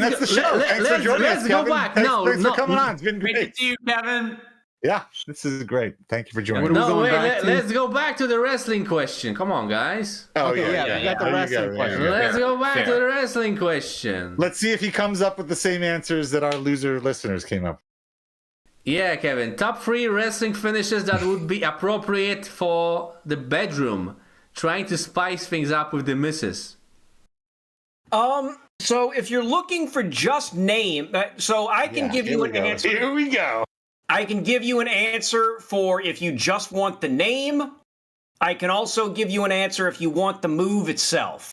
that's the show. Thanks for joining us, Kevin. Back. Thanks for coming on. It's been Great great. to see you, Kevin. Yeah, this is great. Thank you for joining. Let's go back to the wrestling question. Come on, guys. Oh, okay, yeah. We got the wrestling question. Let's go back to the wrestling question. Let's see if he comes up with the same answers that our loser listeners came up. Yeah, Kevin. Top 3 wrestling finishes that would be appropriate for the bedroom. Trying to spice things up with the missus. So if you're looking for just name, so I can give you an answer. Here we go. I can give you an answer for if you just want the name. I can also give you an answer if you want the move itself.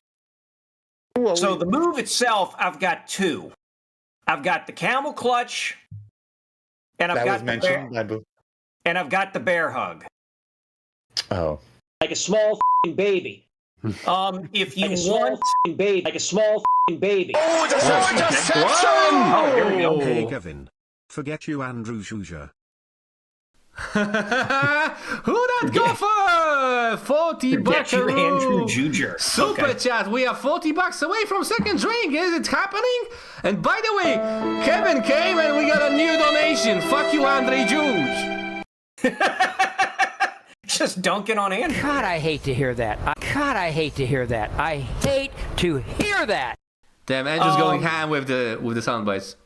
So the move itself, I've got 2. I've got the camel clutch, and I've got the bear hug. Oh. Like a small baby. If you Like a small want, f***ing baby. Like a small f***ing baby. Oh, it's a interception! oh, here we go. Hey Kevin. Forget you Andrew Juja. Who that go for? 40 bucks. Forget you, Andrew Juger. Super Okay. chat. We are 40 bucks away from second drink. Is it happening? And by the way, Kevin came and we got a new donation. Fuck you, Andre Juge. Just dunking on Andrew. God, I hate to hear that. God, I hate to hear that. I hate to hear that. Damn, Andrew's going ham with the sound bites.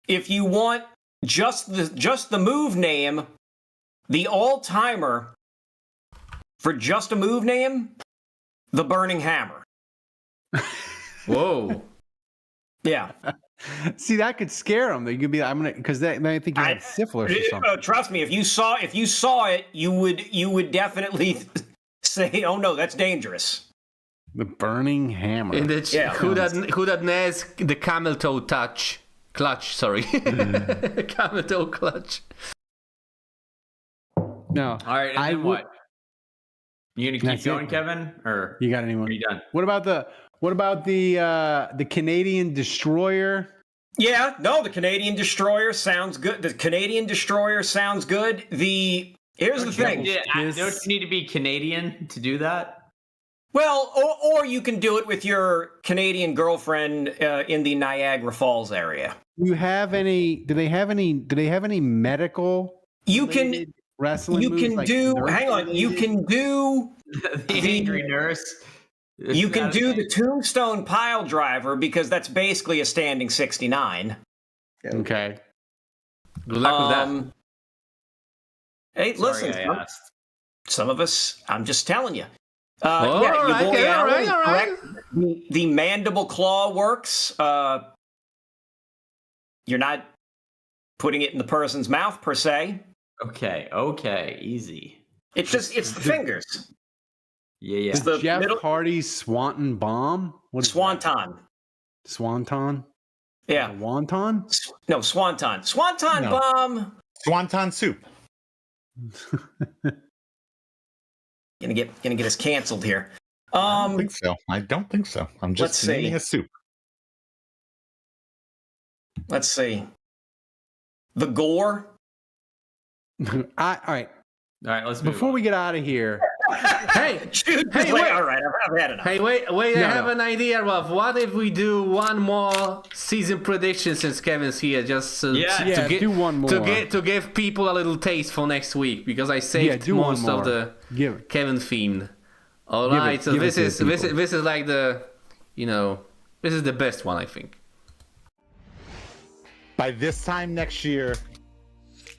If you want just the move name, the all-timer for just a move name, the Burning Hammer. Whoa. Yeah. See, that could scare them. They could be. I'm gonna because I think you had syphilis or something. Trust me, if you saw it, you would definitely say, "Oh no, that's dangerous." The Burning Hammer. In the who that Nes the camel toe clutch. Sorry, camel toe clutch. No. All right, and then what? You gonna keep going, Kevin, or you got anyone? Are you done? What about the Canadian destroyer? Yeah, no, the Canadian destroyer sounds good. Here's the thing. Don't you need to be Canadian to do that? Well, or you can do it with your Canadian girlfriend in the Niagara Falls area. Do they have any medical? You can wrestling. You moves, can like do. nurse Hang on. You can do the angry nurse. You can do the tombstone pile driver because that's basically a standing 69. Okay. Good luck with that. Hey, listen. Sorry, I asked. Some of us. I'm just telling you. All right. The mandible claw works. You're not putting it in the person's mouth per se. Okay, easy. It's the fingers. Yeah. It's the Jeff Hardy's Swanton Bomb? What is Swanton. That? Swanton? Yeah. Wonton? No, Swanton. Swanton Bomb. Swanton soup. Gonna get us canceled here. I don't think so. I'm just naming a soup. Let's see. The gore. All right. Let's before we get out of here. Hey, wait. All right, I've had enough. Hey, wait! I have an idea, Rolf. What if we do one more season prediction since Kevin's here, just do one more to give people a little taste for next week because I saved most of the Kevin themed. All right, so this is like the, this is the best one I think. By this time next year,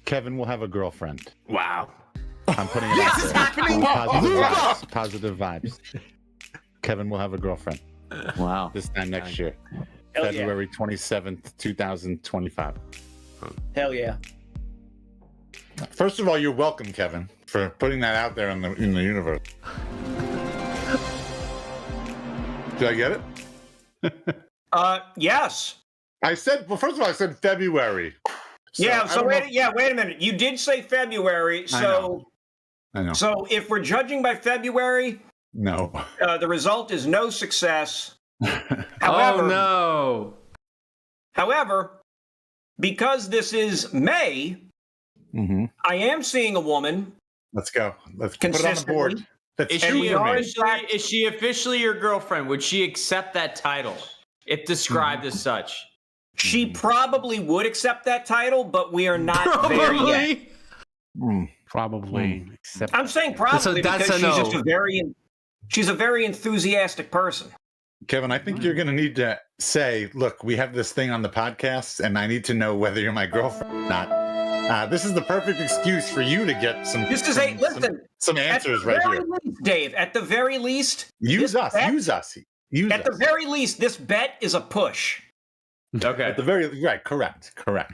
Kevin will have a girlfriend. Wow. I'm putting it out there. Happening. Positive vibes. Kevin will have a girlfriend. Wow. This time next year. Hell February 27th, 2025. Hell yeah. First of all, you're welcome, Kevin, for putting that out there in the universe. Did I get it? Yes. First of all, I said February. So wait a minute. You did say February, so I know. So if we're judging by February, no. The result is no success. However, However, because this is May, I am seeing a woman. Let's go. Let's put it on the board. Is she officially your girlfriend? Would she accept that title if described as such? She probably would accept that title, but we are not there yet. Probably. I'm saying probably because she's a very enthusiastic person. Kevin, I think you're going to need to say, look, we have this thing on the podcast, and I need to know whether you're my girlfriend or not. This is the perfect excuse for you to get some answers right here. Least, Dave, at the very least, use us. At the very least, this bet is a push. Okay. At the very correct. Now,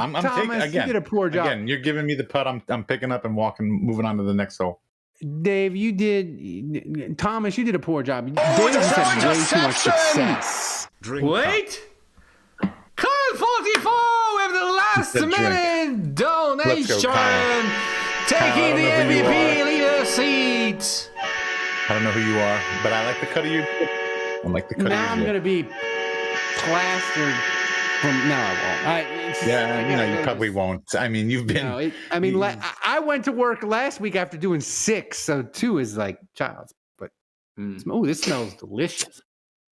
I'm Thomas, taking again. You did a poor job. Again, you're giving me the putt. I'm picking up and moving on to the next hole. Dave, you did. Thomas, you did a poor job. Dave has had way too much success. Wait. Kyle 44 with the last minute donation, taking the MVP leader seat. I don't know who you are, but I like the cut of your lip. I like the cut Now of I'm your gonna lip. be plastered from. No, I won't. You probably won't. I mean, you've been. No, I went to work last week after doing 6, so 2 is like child's. But this smells delicious.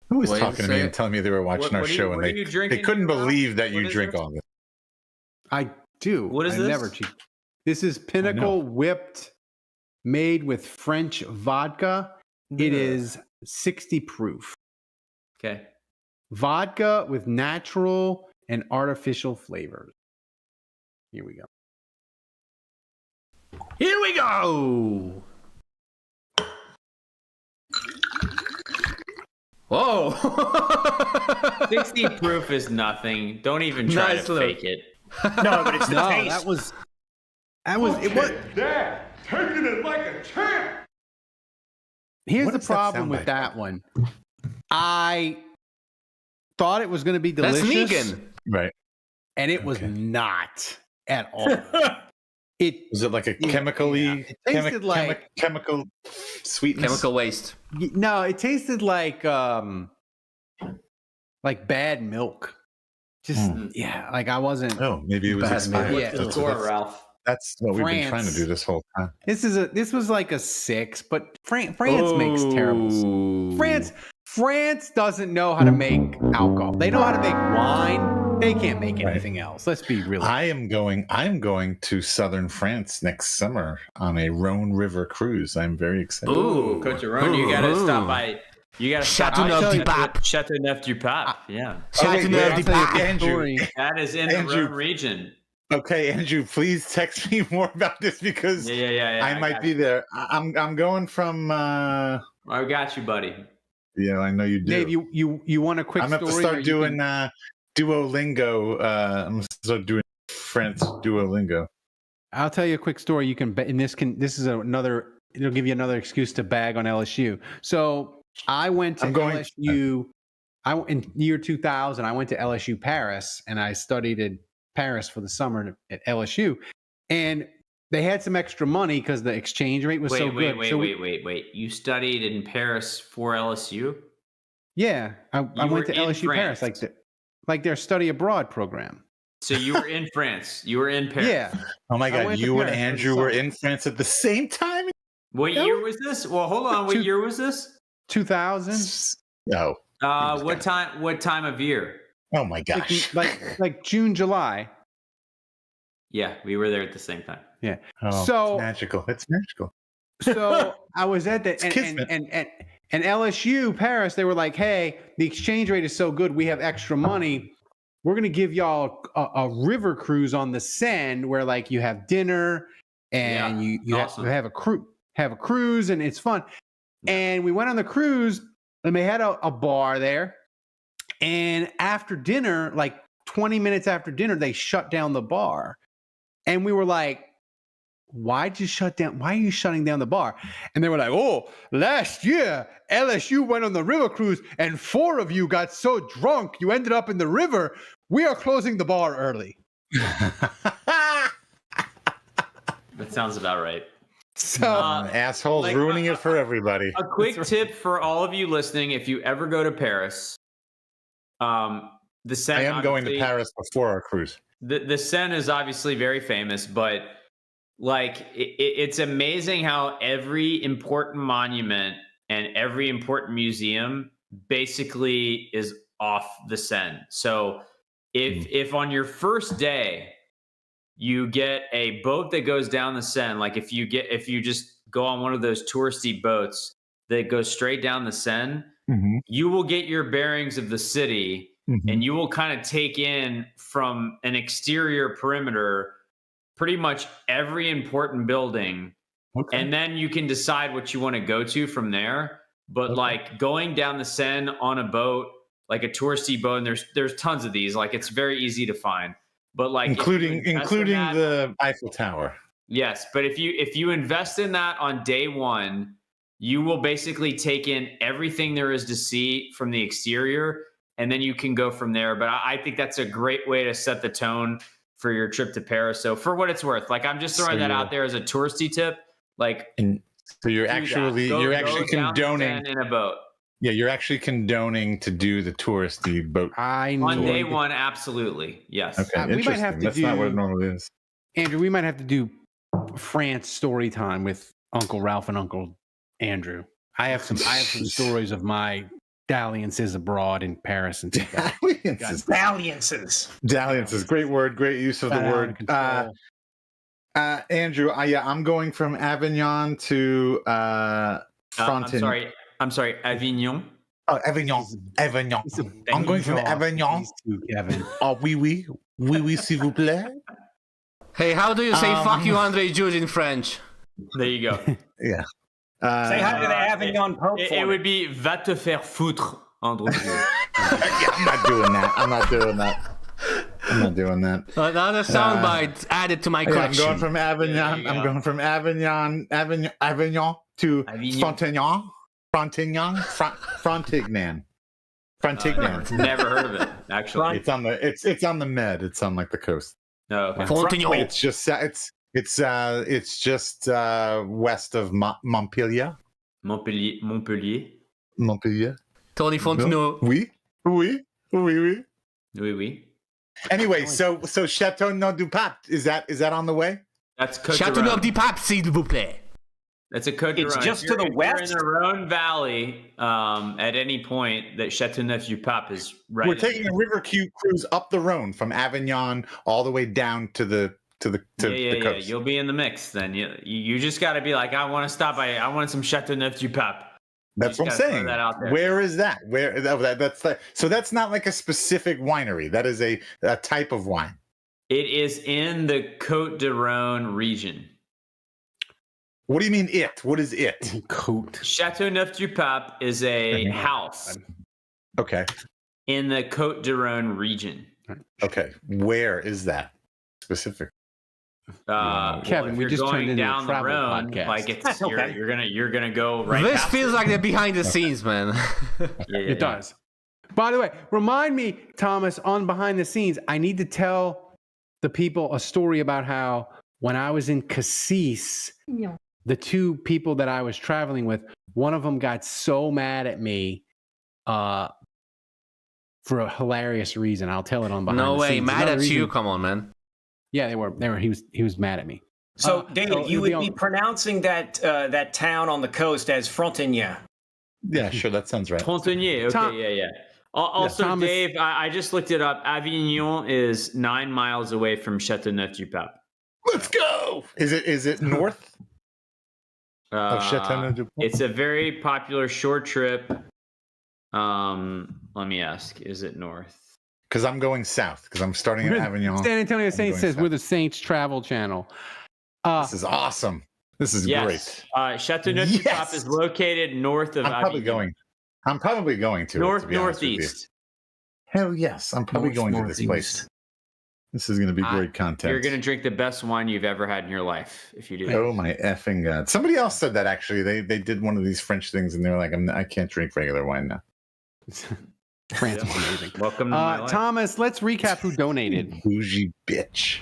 Who was talking to me and telling me they were watching our show and they couldn't believe that you drink all this? I do. What is I this? Never cheat. This is Pinnacle whipped, made with French vodka. It is 60 proof. Okay. Vodka with natural and artificial flavors. Here we go. Here we go. Whoa. 60 proof is nothing. Don't even try to fake it. No, but it's the taste. That was it was Dad, taking it like a champ. Here's What the does that problem sound with like? that one. I thought it was going to be That's delicious, Negan. Right. and it was not at all. Was it like a chemically it tasted like chemical sweetness? Chemical waste. no, it tasted like bad milk. Just like I wasn't. Oh, maybe it was Bad expired. milk. What's the score, Ralph? That's what we've been trying to France. do this whole time. This was like a 6, but France makes terrible. France doesn't know how to make alcohol. They know how to make wine. They can't make anything else. Let's be real. I'm going to southern France next summer on a Rhone River cruise. I'm very excited. Ooh, Coach Ron, you gotta stop by. You gotta stop by Chateauneuf-du-Pape. Yeah. Andrew. That is in the Andrew. Rhone region. Okay, Andrew, please text me more about this because Yeah. I might be there. I'm going from. I got you, buddy. Yeah, I know you do. Dave, you want a quick I'm gonna have to story? start doing Duolingo. I'm gonna start doing French Duolingo. I'll tell you a quick story. You can, and this is another. It'll give you another excuse to bag on LSU. So I went to LSU. In year 2000, I went to LSU Paris, and I studied in Paris for the summer at LSU, and they had some extra money because the exchange rate was so good. Wait. You studied in Paris for LSU? Yeah, I went to LSU Paris, like their study abroad program. So you were in France. You were in Paris. Yeah. Oh my God, you and Paris for the Andrew were summer. in France at the same time? What year was this? Well, hold on. What year was this? 2000. No. What time of year? Oh my gosh. Like June, July. Yeah, we were there at the same time. Yeah. Oh, So it's magical. It's magical. So I was at that, Kismet. and LSU Paris. They were like, "Hey, the exchange rate is so good. We have extra money. We're going to give y'all a river cruise on the Seine, where like you have dinner and you have a cruise, and it's fun." And we went on the cruise, and they had a bar there. And after dinner, like 20 minutes after dinner, they shut down the bar, and we were like, why'd you shut down? Why are you shutting down the bar? And they were like, oh, last year, LSU went on the river cruise and 4 of you got so drunk you ended up in the river. We are closing the bar early. That sounds about right. So assholes ruining it for everybody. A quick tip for all of you listening: if you ever go to Paris, the Seine. I am going to Paris before our cruise. The Seine is obviously very famous, but like it's amazing how every important monument and every important museum basically is off the Seine. So if on your first day you get a boat that goes down the Seine, like if you just go on one of those touristy boats that goes straight down the Seine, you will get your bearings of the city, and you will kind of take in from an exterior perimeter pretty much every important building. And then you can decide what you want to go to from there. But like going down the Seine on a boat, like a touristy boat, and there's tons of these, like it's very easy to find. But like including the Eiffel Tower. Yes, but if you invest in that on day one, you will basically take in everything there is to see from the exterior, and then you can go from there. But I think that's a great way to set the tone for your trip to Paris. So for what it's worth, like I'm just throwing that out there as a touristy tip. Like So you're Do that. actually Go down to condoning 10 in a boat. Yeah, you're actually condoning to do the touristy boat. On day one, absolutely. Yes. Okay, we might have to That's do, not what it normally is. Andrew, we might have to do France story time with Uncle Ralph and Uncle Andrew. I have some stories of my dalliances abroad in Paris and Dalliances. Dalliances. Great word. Great use of the word. Andrew, I'm going from Avignon to Frontin. I'm sorry. Avignon. Oh, Avignon. I'm going from Avignon. Kevin. Oh, oui, s'il vous plaît. Hey, how do you say "fuck you, Andre Jude" in French? There you go. Yeah. Say hi to the Avignon Pope. It would be "va te faire foutre," Andre Jude. I'm not doing that. Another soundbite added to my collection. I'm going from Avignon. Avignon to Frontignan. Never heard of it. Actually, it's on the Med. It's on like the coast. No, okay. Frontignan. It's just west of Montpellier. Montpellier. Tony Fontenot. Oui. Oui. Anyway, so Chateau du Pape, is that on the way? That's Côte Châteauneuf du Pape, s'il vous plaît. That's a Côte It's just to the west. If you're in the Rhone Valley, at any point, that Châteauneuf du Pape is right. We're taking a river cruise up the Rhone from Avignon all the way down to the coast. Yeah. You'll be in the mix then. You just got to be like, I want to stop by. I want some Châteauneuf du Pape. That's what I'm saying. Where is that? So that's not like a specific winery. That is a type of wine. It is in the Côte de Rhone region. What do you mean it? What is it? Châteauneuf du Pape is a house. Okay. In the Côte de Rhone region. Okay. Where is that specific? Kevin, we just turned into a travel podcast. Like you're gonna go right. This feels like the behind the scenes, man. It does. By the way, remind me, Thomas, on behind the scenes, I need to tell the people a story about how when I was in Cassis, the two people that I was traveling with, one of them got so mad at me for a hilarious reason. I'll tell it on behind the scenes. Mad at you? Come on, man. Yeah, they were. He was mad at me. So, Dave, you would be pronouncing that town on the coast as Frontignan. Yeah, sure. That sounds right. Frontignan. Okay, yeah. Also, Thomas, Dave, I just looked it up. Avignon is 9 miles away from Châteauneuf du Pape. Let's go. Is it north of Châteauneuf du Pape? It's a very popular short trip. Let me ask: is it north? Because I'm going south. Because I'm starting at Avignon. San Antonio Saints says we're the Saints Travel Channel. This is awesome. This is great. Châteauneuf du Pape is located north of Avignon. I'm probably going to northeast. Hell yes, I'm probably going to this place. This is going to be great content. You're going to drink the best wine you've ever had in your life if you do. Oh my effing god! Somebody else said that actually. They did one of these French things and they're like, I can't drink regular wine now. France is amazing. Welcome to my life. Thomas, let's recap who donated. Bougie bitch.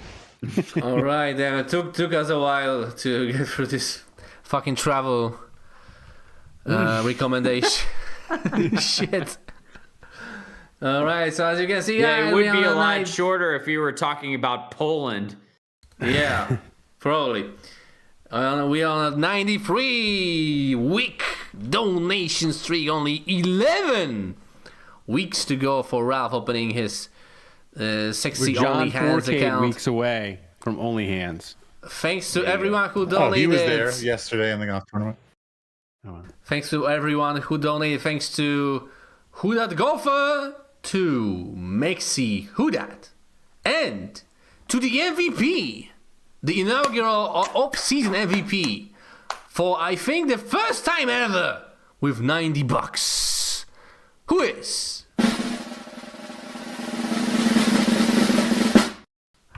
All right, then it took us a while to get through this fucking travel recommendation. Shit. All right, so as you can see, it would be a lot shorter if you were talking about Poland. Yeah, probably. We are on a 93-week donation streak. Only 11 weeks to go for Ralph opening his sexy Only Hands account. Weeks away from Only Hands. Thanks to everyone who donated. He was there yesterday in the golf tournament. Thanks to everyone who donated. Thanks to Who Dat Golfer, to Mexi Who Dat, and to the MVP, the inaugural off-season MVP, for I think the first time ever with $90. Who is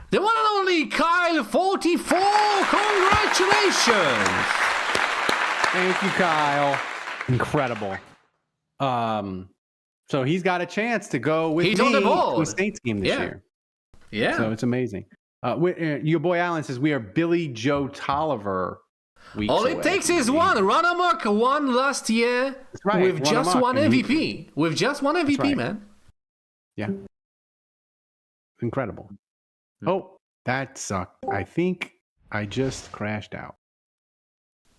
the one and only Kyle 44? Congratulations! Thank you, Kyle. Incredible. So he's got a chance to go with me on the board. to a Saints game this year. Yeah. So it's amazing. Your boy Alan says we are Billy Joe Tolliver. weeks All away. it takes is one. Run Amok won last year right, with Run just Amok, one and he- MVP. With just one MVP, right. man. Yeah. Incredible. Oh, that sucked. I think I just crashed out.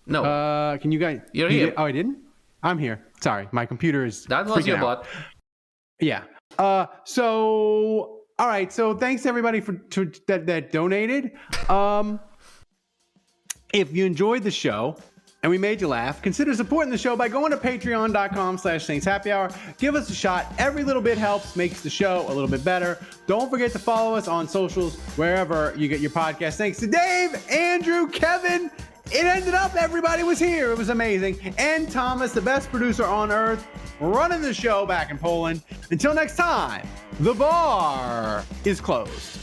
No. Can you guys? You're you here. did- Oh, I didn't? I'm here. Sorry. My computer is. That was freaking your out. bot. Yeah. So, all right. So thanks everybody that donated. If you enjoyed the show and we made you laugh, consider supporting the show by going to patreon.com/saintshappyhour. Give us a shot. Every little bit helps, makes the show a little bit better. Don't forget to follow us on socials, wherever you get your podcast. Thanks to Dave, Andrew, Kevin. It ended up everybody was here. It was amazing. And Thomas, the best producer on earth, running the show back in Poland. Until next time, the bar is closed.